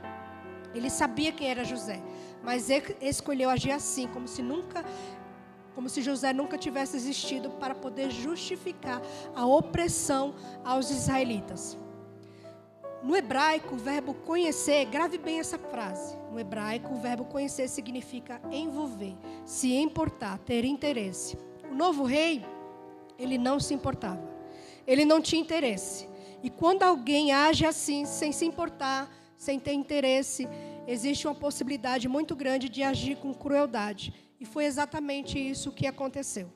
Ele sabia quem era José, mas ele escolheu agir assim, como se José nunca tivesse existido, para poder justificar a opressão aos israelitas. No hebraico, o verbo conhecer, grave bem essa frase. No hebraico, o verbo conhecer significa envolver, se importar, ter interesse. O novo rei, ele não se importava. Ele não tinha interesse. E quando alguém age assim, sem se importar, sem ter interesse, existe uma possibilidade muito grande de agir com crueldade. E foi exatamente isso que aconteceu.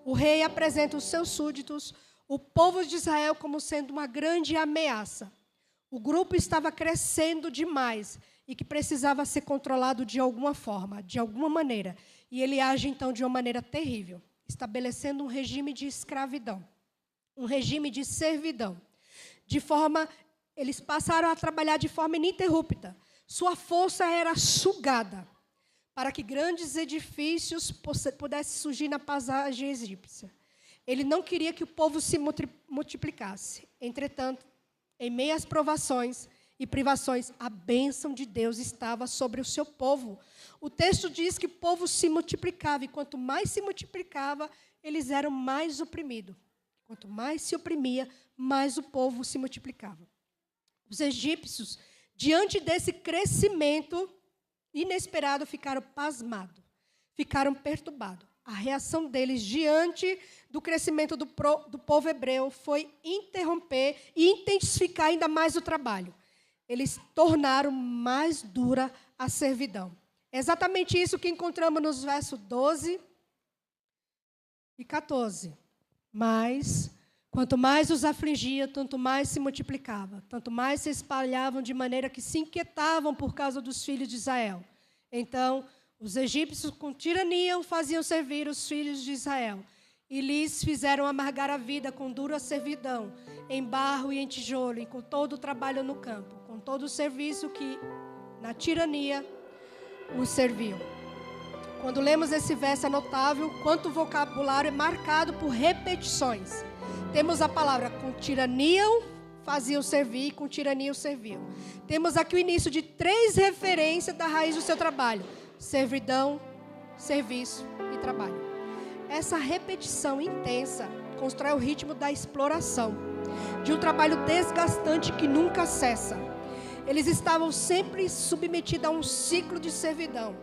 O rei apresenta os seus súditos, o povo de Israel, como sendo uma grande ameaça. O grupo estava crescendo demais e que precisava ser controlado de alguma forma, de alguma maneira. E ele age então de uma maneira terrível, estabelecendo um regime de escravidão, um regime de servidão. Eles passaram a trabalhar de forma ininterrupta. Sua força era sugada para que grandes edifícios pudessem surgir na paisagem egípcia. Ele não queria que o povo se multiplicasse. Entretanto, em meio às provações e privações, a bênção de Deus estava sobre o seu povo. O texto diz que o povo se multiplicava, e quanto mais se multiplicava, eles eram mais oprimidos. Quanto mais se oprimia, mais o povo se multiplicava. Os egípcios, diante desse crescimento inesperado, ficaram pasmados, ficaram perturbados. A reação deles diante do crescimento do povo hebreu foi interromper e intensificar ainda mais o trabalho. Eles tornaram mais dura a servidão. É exatamente isso que encontramos nos versos 12 e 14. Mas, quanto mais os afligia, tanto mais se multiplicava, tanto mais se espalhavam, de maneira que se inquietavam por causa dos filhos de Israel. Então, os egípcios, com tirania, faziam servir os filhos de Israel, e lhes fizeram amargar a vida com dura servidão, em barro e em tijolo, e com todo o trabalho no campo, com todo o serviço que, na tirania, os serviam. Quando lemos esse verso, é notável quanto o vocabulário é marcado por repetições. Temos a palavra com tirania, faziam servir, e com tirania serviam. Temos aqui o início de 3 referências da raiz do seu trabalho: servidão, serviço e trabalho. Essa repetição intensa constrói o ritmo da exploração, de um trabalho desgastante que nunca cessa. Eles estavam sempre submetidos a um ciclo de servidão.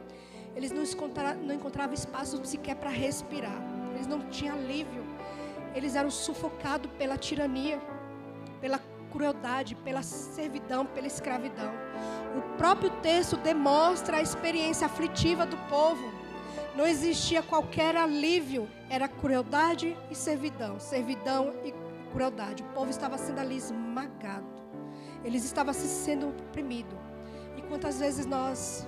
Eles não encontravam espaço sequer para respirar. Eles não tinham alívio. Eles eram sufocados pela tirania, pela crueldade, pela servidão, pela escravidão. O próprio texto demonstra a experiência aflitiva do povo. Não existia qualquer alívio, era crueldade e servidão. Servidão e crueldade. O povo estava sendo ali esmagado. Eles estavam sendo oprimidos. E quantas vezes nós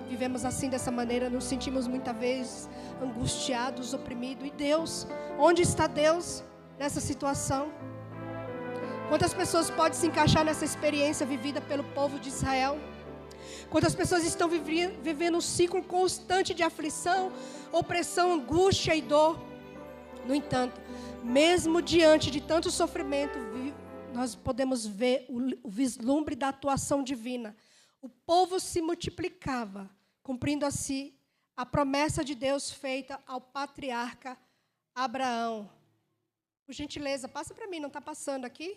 vivemos assim, dessa maneira, nos sentimos muitas vezes angustiados, oprimidos. E Deus, onde está Deus nessa situação? Quantas pessoas podem se encaixar nessa experiência vivida pelo povo de Israel? Quantas pessoas estão vivendo um ciclo constante de aflição, opressão, angústia e dor? No entanto, mesmo diante de tanto sofrimento, nós podemos ver o vislumbre da atuação divina. O povo se multiplicava, cumprindo assim a promessa de Deus feita ao patriarca Abraão. Por gentileza, passa para mim, não está passando aqui?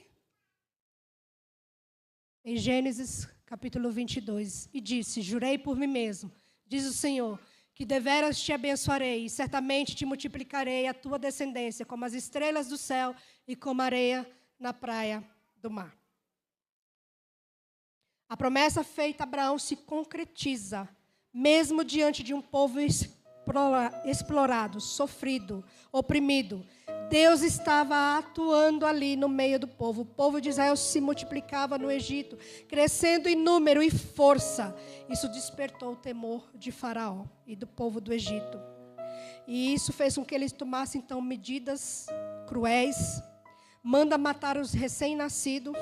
Em Gênesis capítulo 22, e disse: jurei por mim mesmo, diz o Senhor, que deveras te abençoarei, e certamente te multiplicarei a tua descendência, como as estrelas do céu e como a areia na praia do mar. A promessa feita a Abraão se concretiza, mesmo diante de um povo explorado, sofrido, oprimido. Deus estava atuando ali no meio do povo. O povo de Israel se multiplicava no Egito, crescendo em número e força. Isso despertou o temor de Faraó e do povo do Egito. E isso fez com que eles tomassem, então, medidas cruéis. Manda matar os recém-nascidos.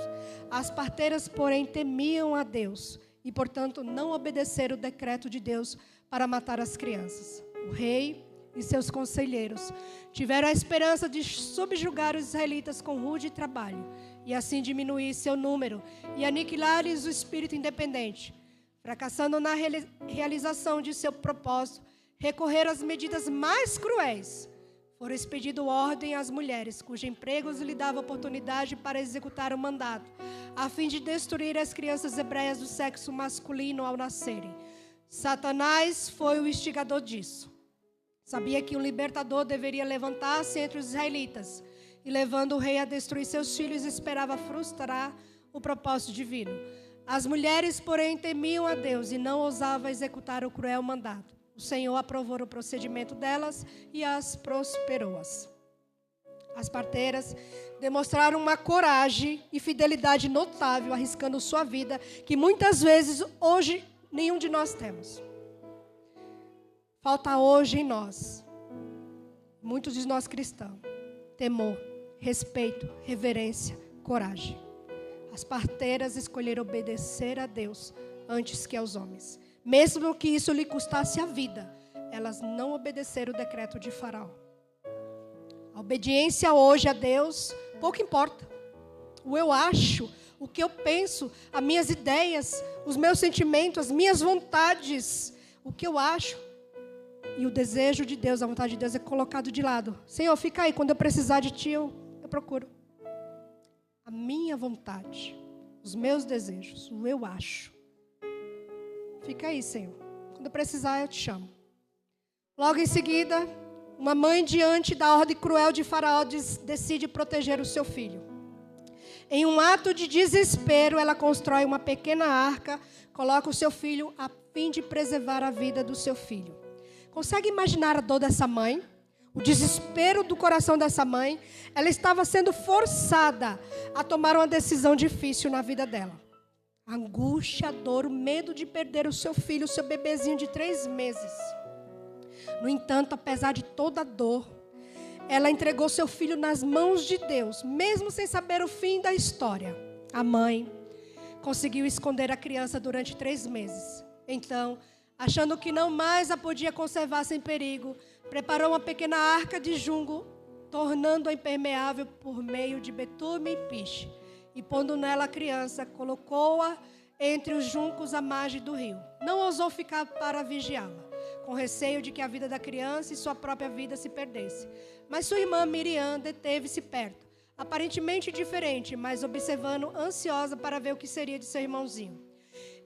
As parteiras, porém, temiam a Deus e, portanto, não obedeceram o decreto de Deus para matar as crianças. O rei e seus conselheiros tiveram a esperança de subjugar os israelitas com rude trabalho e assim diminuir seu número e aniquilar-lhes o espírito independente. Fracassando na realização de seu propósito, recorreram às medidas mais cruéis. Foram expedidas ordem às mulheres, cujos empregos lhe davam oportunidade para executar o mandato, a fim de destruir as crianças hebreias do sexo masculino ao nascerem. Satanás foi o instigador disso. Sabia que um libertador deveria levantar-se entre os israelitas e, levando o rei a destruir seus filhos, esperava frustrar o propósito divino. As mulheres, porém, temiam a Deus e não ousavam executar o cruel mandato. O Senhor aprovou o procedimento delas e as prosperou-as. As parteiras demonstraram uma coragem e fidelidade notável, arriscando sua vida, que muitas vezes hoje nenhum de nós temos. Falta hoje em nós, muitos de nós cristãos, temor, respeito, reverência, coragem. As parteiras escolheram obedecer a Deus antes que aos homens. mesmo que isso lhe custasse a vida, elas não obedeceram o decreto de Faraó. A obediência hoje a Deus, pouco importa. O eu acho, o que eu penso, as minhas ideias, os meus sentimentos, as minhas vontades, o que eu acho. E o desejo de Deus, a vontade de Deus é colocado de lado. Senhor, fica aí, quando eu precisar de Ti, eu procuro. A minha vontade, os meus desejos, o eu acho. Fica aí, Senhor. Quando eu precisar, eu te chamo. Logo em seguida, uma mãe, diante da ordem cruel de Faraó, decide proteger o seu filho. Em um ato de desespero, ela constrói uma pequena arca, coloca o seu filho a fim de preservar a vida do seu filho. Consegue imaginar a dor dessa mãe? O desespero do coração dessa mãe? Ela estava sendo forçada a tomar uma decisão difícil na vida dela. A angústia, a dor, o medo de perder o seu filho, o seu bebezinho de 3 meses. No entanto, apesar de toda a dor, ela entregou seu filho nas mãos de Deus, mesmo sem saber o fim da história. A mãe conseguiu esconder a criança durante 3 meses. Então, achando que não mais a podia conservar sem perigo, preparou uma pequena arca de junco, tornando-a impermeável por meio de betume e piche. E pondo nela a criança, colocou-a entre os juncos à margem do rio. Não ousou ficar para vigiá-la, com receio de que a vida da criança e sua própria vida se perdesse. Mas sua irmã Miriam deteve-se perto, aparentemente diferente, mas observando, ansiosa para ver o que seria de seu irmãozinho.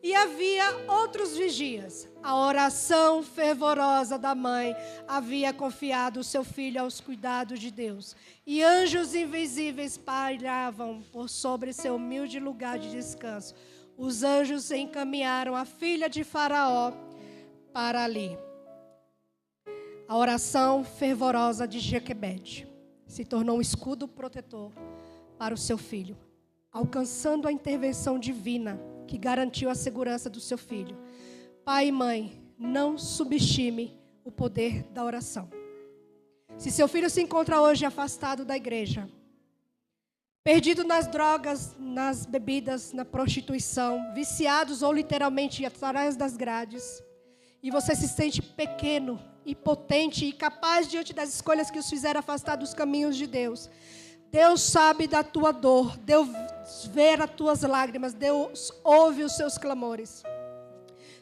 E havia outros vigias. A oração fervorosa da mãe havia confiado o seu filho aos cuidados de Deus. E anjos invisíveis pairavam por sobre seu humilde lugar de descanso. Os anjos encaminharam a filha de Faraó para ali. A oração fervorosa de Joquebede se tornou um escudo protetor para o seu filho, alcançando a intervenção divina que garantiu a segurança do seu filho. Pai e mãe, não subestime o poder da oração. Se seu filho se encontra hoje afastado da igreja, perdido nas drogas, nas bebidas, na prostituição, viciados ou literalmente atrás das grades, e você se sente pequeno, impotente e capaz diante das escolhas que os fizeram afastar dos caminhos de Deus, Deus sabe da tua dor, Deus vê as tuas lágrimas, Deus ouve os seus clamores.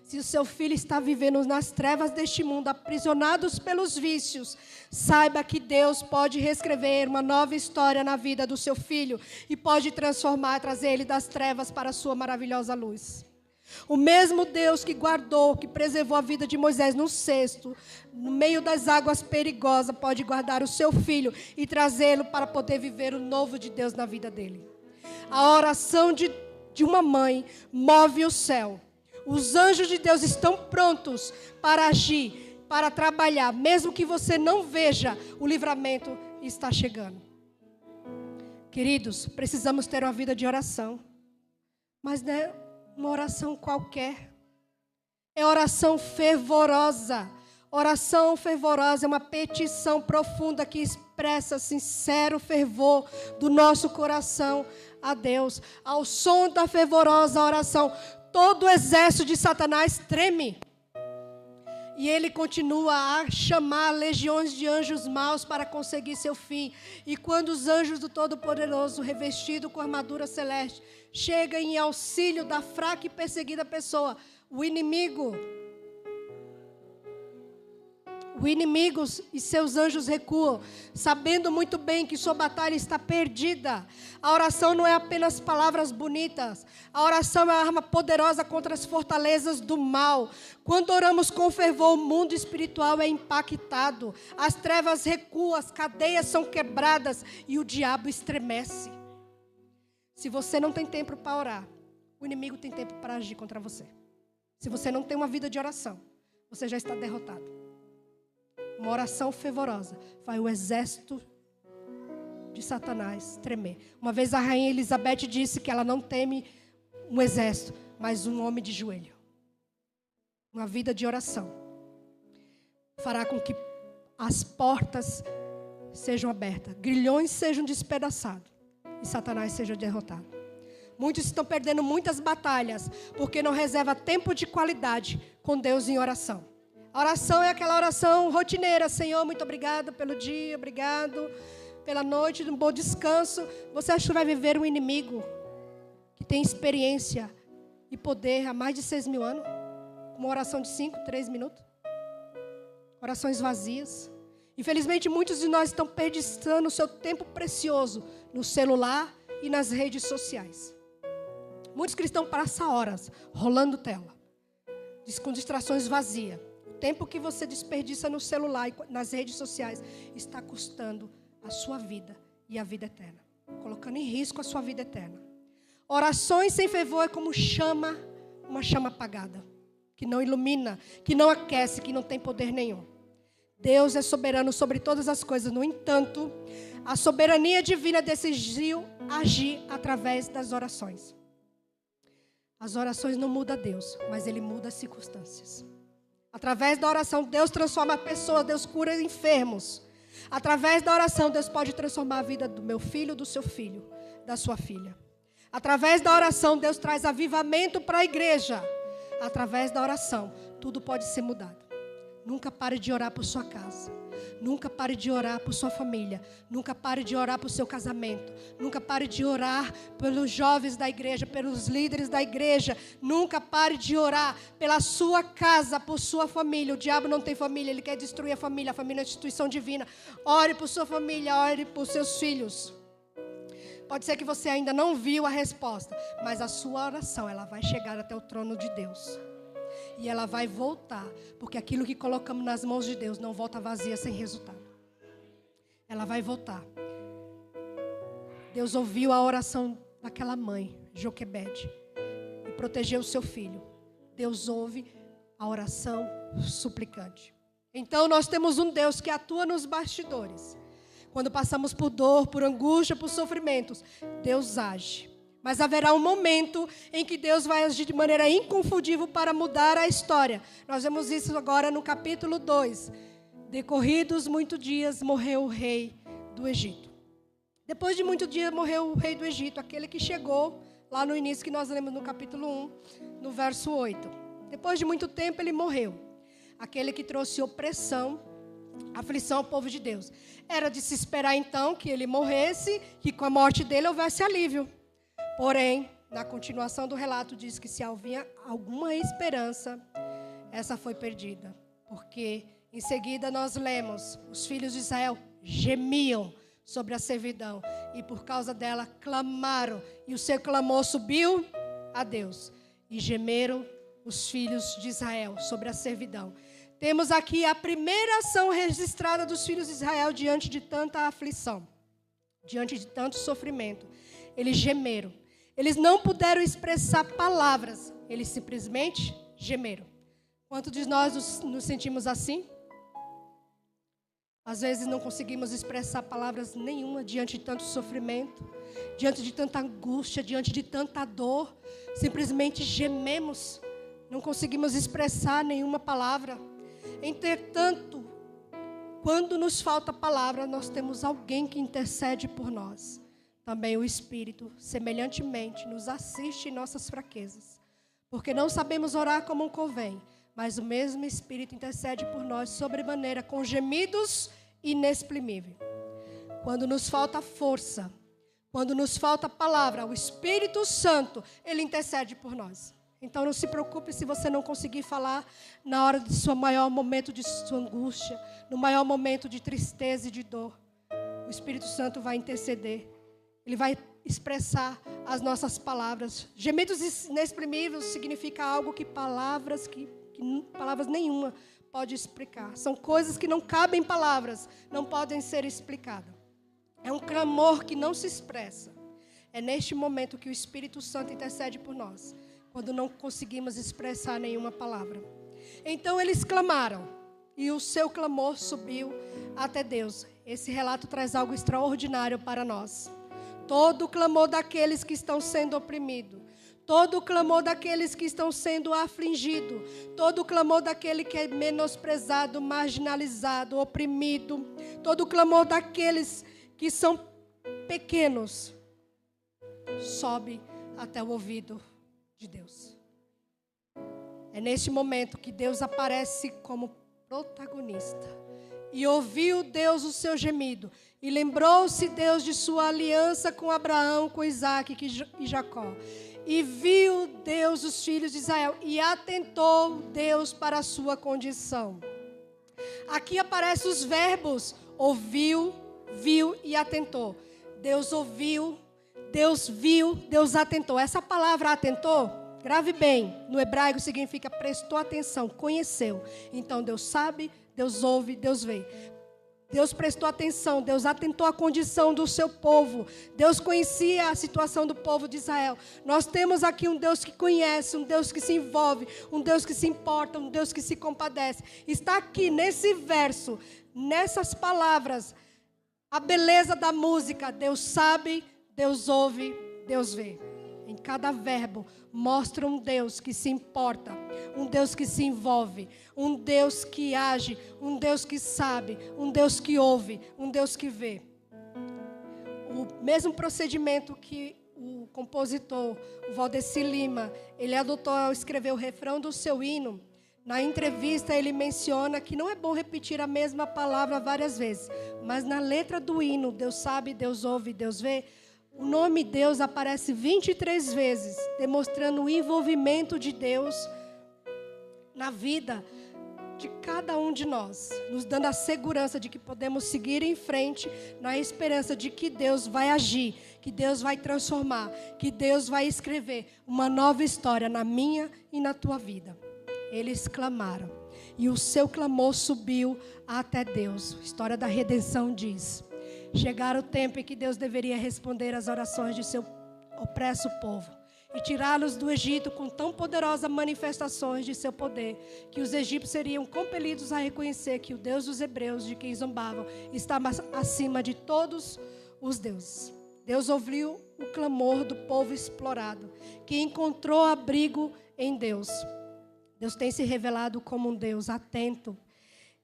Se o seu filho está vivendo nas trevas deste mundo, aprisionados pelos vícios, saiba que Deus pode reescrever uma nova história na vida do seu filho e pode transformar, trazer ele das trevas para a sua maravilhosa luz. O mesmo Deus que guardou, que preservou a vida de Moisés no cesto, no meio das águas perigosas, pode guardar o seu filho e trazê-lo para poder viver o novo de Deus na vida dele. A oração de uma mãe move o céu. Os anjos de Deus estão prontos para agir, para trabalhar, mesmo que você não veja, o livramento está chegando. Queridos, precisamos ter uma vida de oração, mas não é uma oração qualquer, é oração fervorosa. Oração fervorosa é uma petição profunda que expressa sincero fervor do nosso coração a Deus. Ao som da fervorosa oração, todo o exército de Satanás treme. E ele continua a chamar legiões de anjos maus para conseguir seu fim. E quando os anjos do Todo-Poderoso, revestidos com armadura celeste, chegam em auxílio da fraca e perseguida pessoa, o inimigo e seus anjos recuam, sabendo muito bem que sua batalha está perdida. A oração não é apenas palavras bonitas. A oração é uma arma poderosa contra as fortalezas do mal. Quando oramos com fervor, o mundo espiritual é impactado. As trevas recuam, as cadeias são quebradas e o diabo estremece. Se você não tem tempo para orar, o inimigo tem tempo para agir contra você. Se você não tem uma vida de oração, você já está derrotado. Uma oração fervorosa faz o exército de Satanás tremer. Uma vez a rainha Elizabeth disse que ela não teme um exército, mas um homem de joelho. Uma vida de oração fará com que as portas sejam abertas, grilhões sejam despedaçados e Satanás seja derrotado. Muitos estão perdendo muitas batalhas porque não reserva tempo de qualidade com Deus em oração. A oração é aquela oração rotineira. Senhor, muito obrigada pelo dia, obrigado pela noite, um bom descanso. Você acha que vai viver um inimigo que tem experiência e poder há mais de 6.000 anos? Uma oração de 5, 3 minutos? Orações vazias. Infelizmente, muitos de nós estão desperdiçando o seu tempo precioso no celular e nas redes sociais. Muitos cristãos passam horas rolando tela, com distrações vazias. O tempo que você desperdiça no celular e nas redes sociais está custando a sua vida e a vida eterna, colocando em risco a sua vida eterna. Orações sem fervor é como uma chama apagada, que não ilumina, que não aquece, que não tem poder nenhum. Deus é soberano sobre todas as coisas. No entanto, a soberania divina decidiu agir através das orações. As orações não mudam Deus, mas Ele muda as circunstâncias. Através da oração, Deus transforma pessoas, Deus cura enfermos. Através da oração, Deus pode transformar a vida do meu filho, do seu filho, da sua filha. Através da oração, Deus traz avivamento para a igreja. Através da oração, tudo pode ser mudado. Nunca pare de orar por sua casa. Nunca pare de orar por sua família. Nunca pare de orar por seu casamento. Nunca pare de orar pelos jovens da igreja, pelos líderes da igreja. Nunca pare de orar pela sua casa, por sua família. O diabo não tem família, ele quer destruir a família. A família é uma instituição divina. Ore por sua família, ore por seus filhos. Pode ser que você ainda não viu a resposta, mas a sua oração, ela vai chegar até o trono de Deus. E ela vai voltar, porque aquilo que colocamos nas mãos de Deus não volta vazia sem resultado. Ela vai voltar. Deus ouviu a oração daquela mãe, Joquebede, e protegeu o seu filho. Deus ouve a oração suplicante. Então nós temos um Deus que atua nos bastidores. Quando passamos por dor, por angústia, por sofrimentos, Deus age. Mas haverá um momento em que Deus vai agir de maneira inconfundível para mudar a história. Nós vemos isso agora no capítulo 2. Decorridos muitos dias, morreu o rei do Egito. Depois de muitos dias, morreu o rei do Egito, aquele que chegou lá no início que nós lemos no capítulo 1, no verso 8. Depois de muito tempo, ele morreu. Aquele que trouxe opressão, aflição ao povo de Deus. Era de se esperar então que ele morresse, que com a morte dele houvesse alívio. Porém, na continuação do relato diz que se havia alguma esperança, essa foi perdida. Porque em seguida nós lemos, os filhos de Israel gemiam sobre a servidão e por causa dela clamaram, e o seu clamor subiu a Deus. E gemeram os filhos de Israel sobre a servidão. Temos aqui a primeira ação registrada dos filhos de Israel diante de tanta aflição, diante de tanto sofrimento. Eles gemeram. Eles não puderam expressar palavras, eles simplesmente gemeram. Quantos de nós nos sentimos assim? Às vezes não conseguimos expressar palavras nenhuma diante de tanto sofrimento, diante de tanta angústia, diante de tanta dor. Simplesmente gememos, não conseguimos expressar nenhuma palavra. Entretanto, quando nos falta palavra, nós temos alguém que intercede por nós. Também o Espírito, semelhantemente, nos assiste em nossas fraquezas. Porque não sabemos orar como convém, mas o mesmo Espírito intercede por nós sobremaneira, com gemidos inexprimíveis. Quando nos falta força, quando nos falta palavra, o Espírito Santo, Ele intercede por nós. Então não se preocupe se você não conseguir falar na hora do seu maior momento de sua angústia, no maior momento de tristeza e de dor. O Espírito Santo vai interceder. Ele vai expressar as nossas palavras. Gemidos inexprimíveis significa algo que palavras nenhuma pode explicar. São coisas que não cabem em palavras, não podem ser explicadas. É um clamor que não se expressa. É neste momento que o Espírito Santo intercede por nós, quando não conseguimos expressar nenhuma palavra. Então eles clamaram, e o seu clamor subiu até Deus. Esse relato traz algo extraordinário para nós. Todo o clamor daqueles que estão sendo oprimidos, todo o clamor daqueles que estão sendo afligidos, todo o clamor daquele que é menosprezado, marginalizado, oprimido, todo o clamor daqueles que são pequenos, sobe até o ouvido de Deus. É neste momento que Deus aparece como protagonista. E ouviu Deus o seu gemido. E lembrou-se Deus de sua aliança com Abraão, com Isaque e Jacó. E viu Deus os filhos de Israel. E atentou Deus para a sua condição. Aqui aparecem os verbos ouviu, viu e atentou. Deus ouviu, Deus viu, Deus atentou. Essa palavra atentou, grave bem, no hebraico significa prestou atenção, conheceu. Então Deus sabe, Deus ouve, Deus vê. Deus prestou atenção, Deus atentou à condição do seu povo. Deus conhecia a situação do povo de Israel. Nós temos aqui um Deus que conhece, um Deus que se envolve, um Deus que se importa, um Deus que se compadece. Está aqui nesse verso, nessas palavras, a beleza da música. Deus sabe, Deus ouve, Deus vê. Em cada verbo mostra um Deus que se importa, um Deus que se envolve, um Deus que age, um Deus que sabe, um Deus que ouve, um Deus que vê. O mesmo procedimento que o compositor, o Valdeci Lima, ele adotou ao escrever o refrão do seu hino. Na entrevista ele menciona que não é bom repetir a mesma palavra várias vezes, mas na letra do hino, Deus sabe, Deus ouve, Deus vê, o nome Deus aparece 23 vezes, demonstrando o envolvimento de Deus na vida de cada um de nós, nos dando a segurança de que podemos seguir em frente, na esperança de que Deus vai agir, que Deus vai transformar, que Deus vai escrever uma nova história na minha e na tua vida. Eles clamaram, e o seu clamor subiu até Deus. A história da redenção diz: chegara o tempo em que Deus deveria responder às orações de seu opresso povo e tirá-los do Egito com tão poderosas manifestações de seu poder, que os egípcios seriam compelidos a reconhecer que o Deus dos hebreus, de quem zombavam, estava acima de todos os deuses. Deus ouviu o clamor do povo explorado, que encontrou abrigo em Deus. Deus tem se revelado como um Deus atento.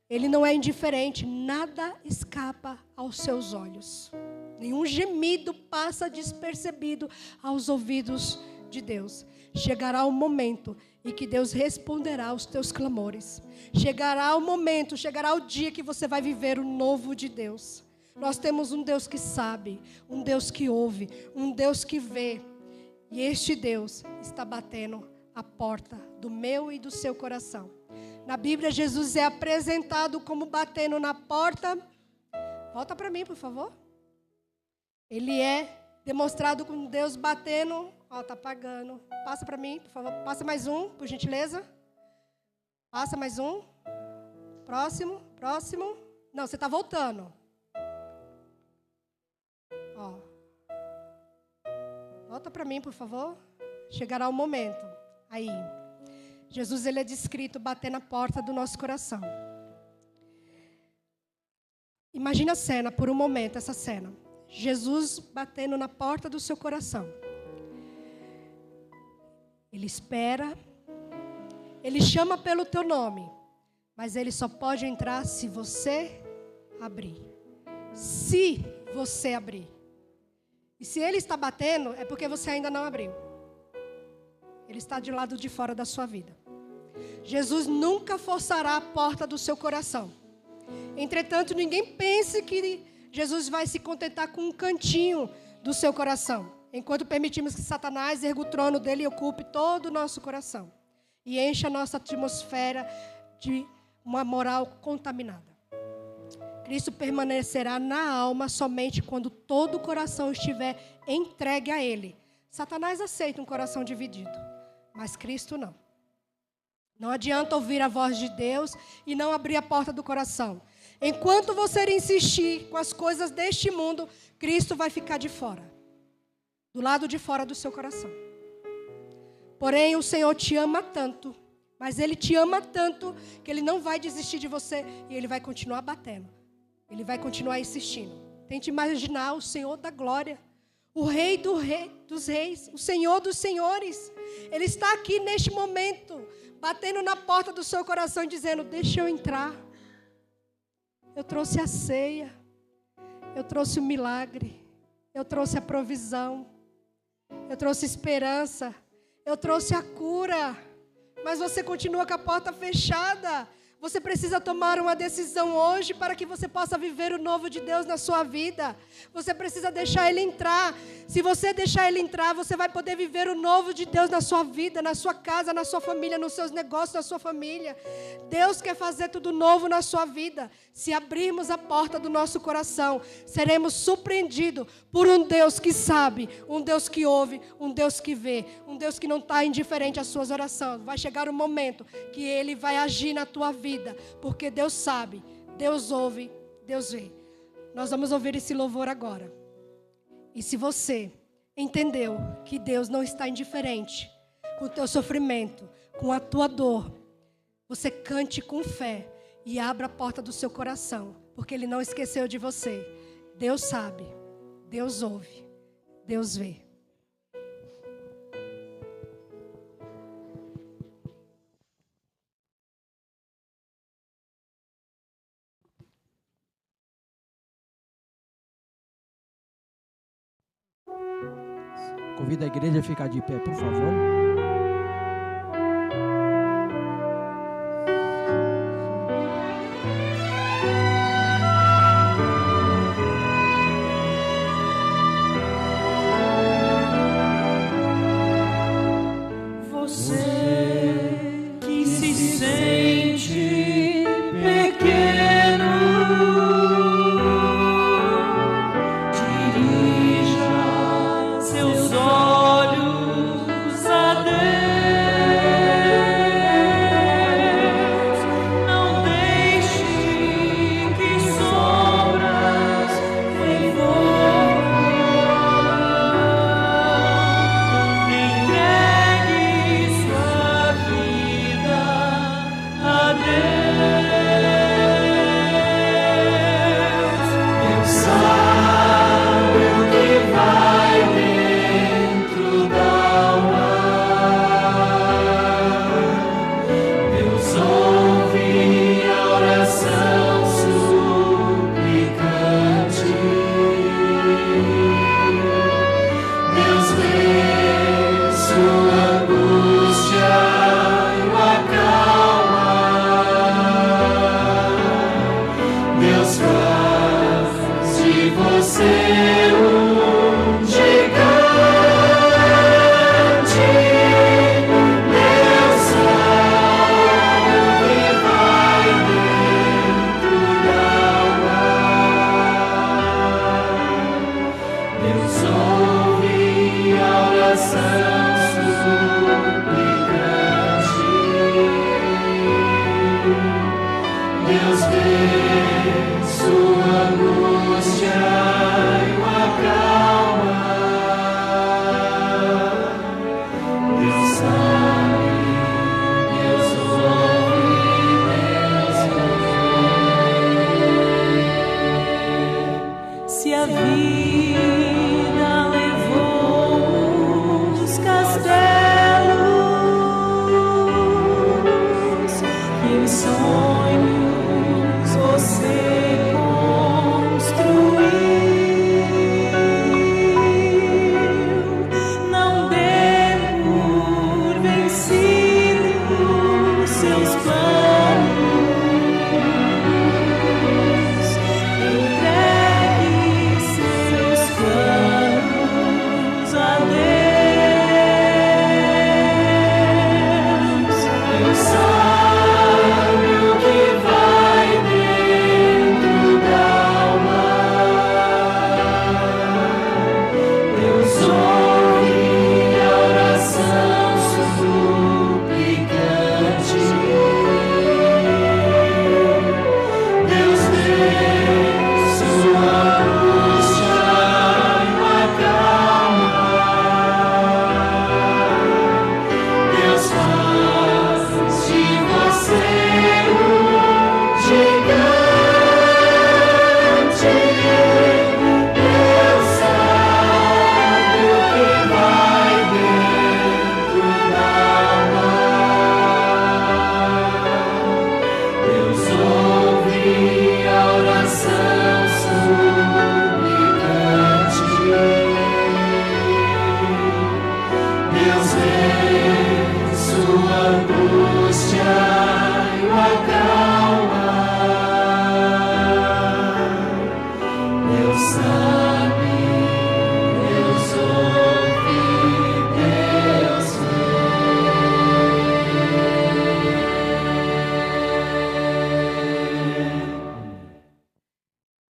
Ele não é indiferente, nada escapa aos seus olhos. Nenhum gemido passa despercebido aos ouvidos de Deus. Chegará o momento em que Deus responderá aos teus clamores. Chegará o momento, chegará o dia que você vai viver o novo de Deus. Nós temos um Deus que sabe, um Deus que ouve, um Deus que vê. E este Deus está batendo a porta do meu e do seu coração. Na Bíblia, Jesus é apresentado como batendo na porta. Volta para mim, por favor. Ele é demonstrado como Deus batendo. Ó, tá apagando. Passa para mim, por favor. Passa mais um, por gentileza. Passa mais um. Próximo, próximo. Não, você está voltando. Ó. Volta para mim, por favor. Chegará o momento. Aí. Jesus, ele é descrito bater na porta do nosso coração. Imagina a cena, por um momento, essa cena. Jesus batendo na porta do seu coração. Ele espera. Ele chama pelo teu nome. Mas ele só pode entrar se você abrir. Se você abrir. E se ele está batendo, é porque você ainda não abriu. Ele está de lado de fora da sua vida. Jesus nunca forçará a porta do seu coração. Entretanto, ninguém pense que Jesus vai se contentar com um cantinho do seu coração, enquanto permitimos que Satanás erga o trono dele e ocupe todo o nosso coração e encha a nossa atmosfera de uma moral contaminada. Cristo permanecerá na alma somente quando todo o coração estiver entregue a Ele. Satanás aceita um coração dividido, mas Cristo não. Não adianta ouvir a voz de Deus e não abrir a porta do coração. Enquanto você insistir com as coisas deste mundo, Cristo vai ficar de fora. Do lado de fora do seu coração. Porém, o Senhor te ama tanto, mas Ele te ama tanto, que Ele não vai desistir de você e Ele vai continuar batendo. Ele vai continuar insistindo. Tente imaginar o Senhor da glória, o Rei dos reis, o Senhor dos senhores. Ele está aqui neste momento, batendo na porta do seu coração, dizendo: deixa eu entrar. Eu trouxe a ceia, eu trouxe o milagre, eu trouxe a provisão, eu trouxe esperança, eu trouxe a cura, mas você continua com a porta fechada. Você precisa tomar uma decisão hoje para que você possa viver o novo de Deus na sua vida. Você precisa deixar Ele entrar. Se você deixar Ele entrar, você vai poder viver o novo de Deus na sua vida, na sua casa, na sua família, nos seus negócios, na sua família. Deus quer fazer tudo novo na sua vida. Se abrirmos a porta do nosso coração, seremos surpreendidos por um Deus que sabe, um Deus que ouve, um Deus que vê, um Deus que não está indiferente às suas orações. Vai chegar um momento que Ele vai agir na tua vida. Porque Deus sabe, Deus ouve, Deus vê. Nós vamos ouvir esse louvor agora. E se você entendeu que Deus não está indiferente com o teu sofrimento, com a tua dor, você cante com fé e abra a porta do seu coração, porque Ele não esqueceu de você. Deus sabe, Deus ouve, Deus vê. Convido a igreja a ficar de pé, por favor. Você que se sente pequeno, dirija seus olhos a Deus. Não deixe que sombras o envolvam. Entregue sua vida a Deus. Deus sabe o que vai dentro da alma. Deus ouve a oração suplicante. Deus vê sua angústia e o acalma. Deus faz de você um gigante. Deus sabe o que vai dentro da alma. Deus ouve a oração suplicante. Deus vê sua angústia e o acalma. Deus sabe, Deus ouve, Deus vê. Se a vida levou os castelos e os sonhos você construiu, não dê por vencidos seus planos. Entregue seu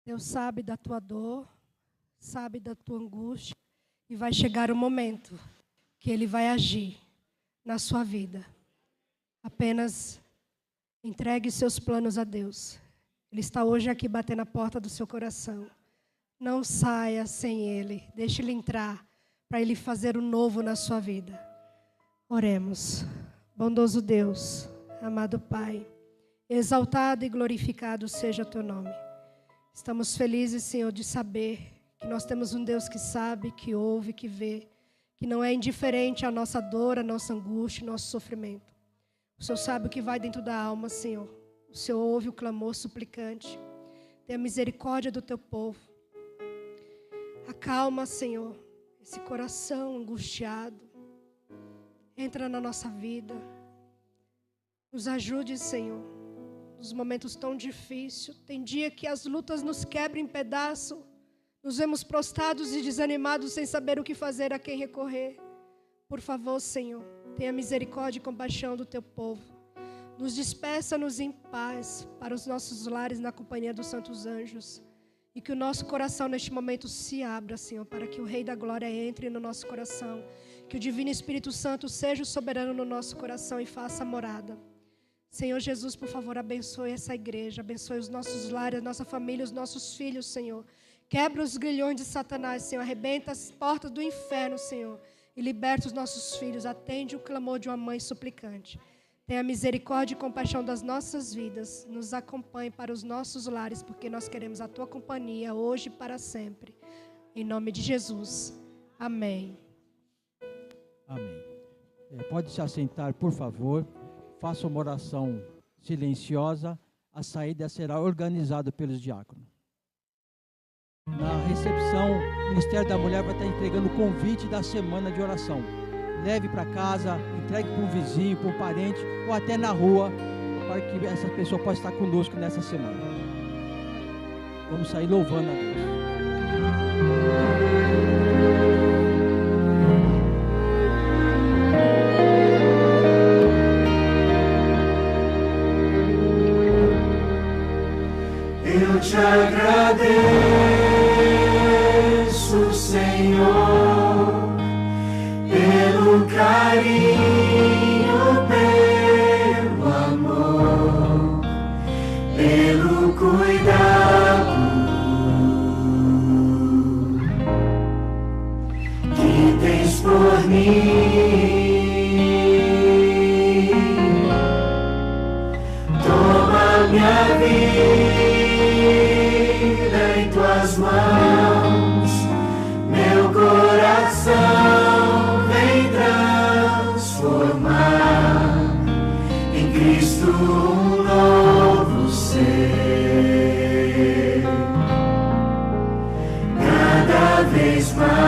Deus sabe da tua dor, sabe da tua angústia, e vai chegar o momento que Ele vai agir na sua vida. Apenas entregue seus planos a Deus. Ele está hoje aqui batendo a porta do seu coração. Não saia sem Ele. Deixe Ele entrar para Ele fazer o novo na sua vida. Oremos. Bondoso Deus, amado Pai, exaltado e glorificado seja o Teu nome. Estamos felizes, Senhor, de saber que nós temos um Deus que sabe, que ouve, que vê, que não é indiferente à nossa dor, à nossa angústia, ao nosso sofrimento. O Senhor sabe o que vai dentro da alma, Senhor. O Senhor ouve o clamor suplicante. Tenha misericórdia do Teu povo. Acalma, Senhor, esse coração angustiado. Entra na nossa vida. Nos ajude, Senhor, nos momentos tão difíceis. Tem dia que as lutas nos quebram em pedaços. Nos vemos prostrados e desanimados sem saber o que fazer, a quem recorrer. Por favor, Senhor, tenha misericórdia e compaixão do Teu povo. Nos despeça-nos em paz para os nossos lares na companhia dos santos anjos. E que o nosso coração neste momento se abra, Senhor, para que o Rei da Glória entre no nosso coração. Que o Divino Espírito Santo seja o soberano no nosso coração e faça morada. Senhor Jesus, por favor, abençoe essa igreja, abençoe os nossos lares, a nossa família, os nossos filhos, Senhor. Quebra os grilhões de Satanás, Senhor. Arrebenta as portas do inferno, Senhor. E liberta os nossos filhos. Atende o clamor de uma mãe suplicante. Tenha misericórdia e compaixão das nossas vidas. Nos acompanhe para os nossos lares, porque nós queremos a Tua companhia hoje e para sempre. Em nome de Jesus. Amém. Amém. Pode se assentar, por favor. Faça uma oração silenciosa. A saída será organizada pelos diáconos. Na recepção, o Ministério da Mulher vai estar entregando o convite da semana de oração. Leve para casa, entregue para um vizinho, para um parente, ou até na rua, para que essa pessoa possa estar conosco nessa semana. Vamos sair louvando a Deus. Eu te agradeço, Senhor, pelo carinho, pelo amor, pelo cuidado que tens por mim. Toma minha vida em Tuas mãos, meu coração vem transformar em Cristo um novo ser. Cada vez mais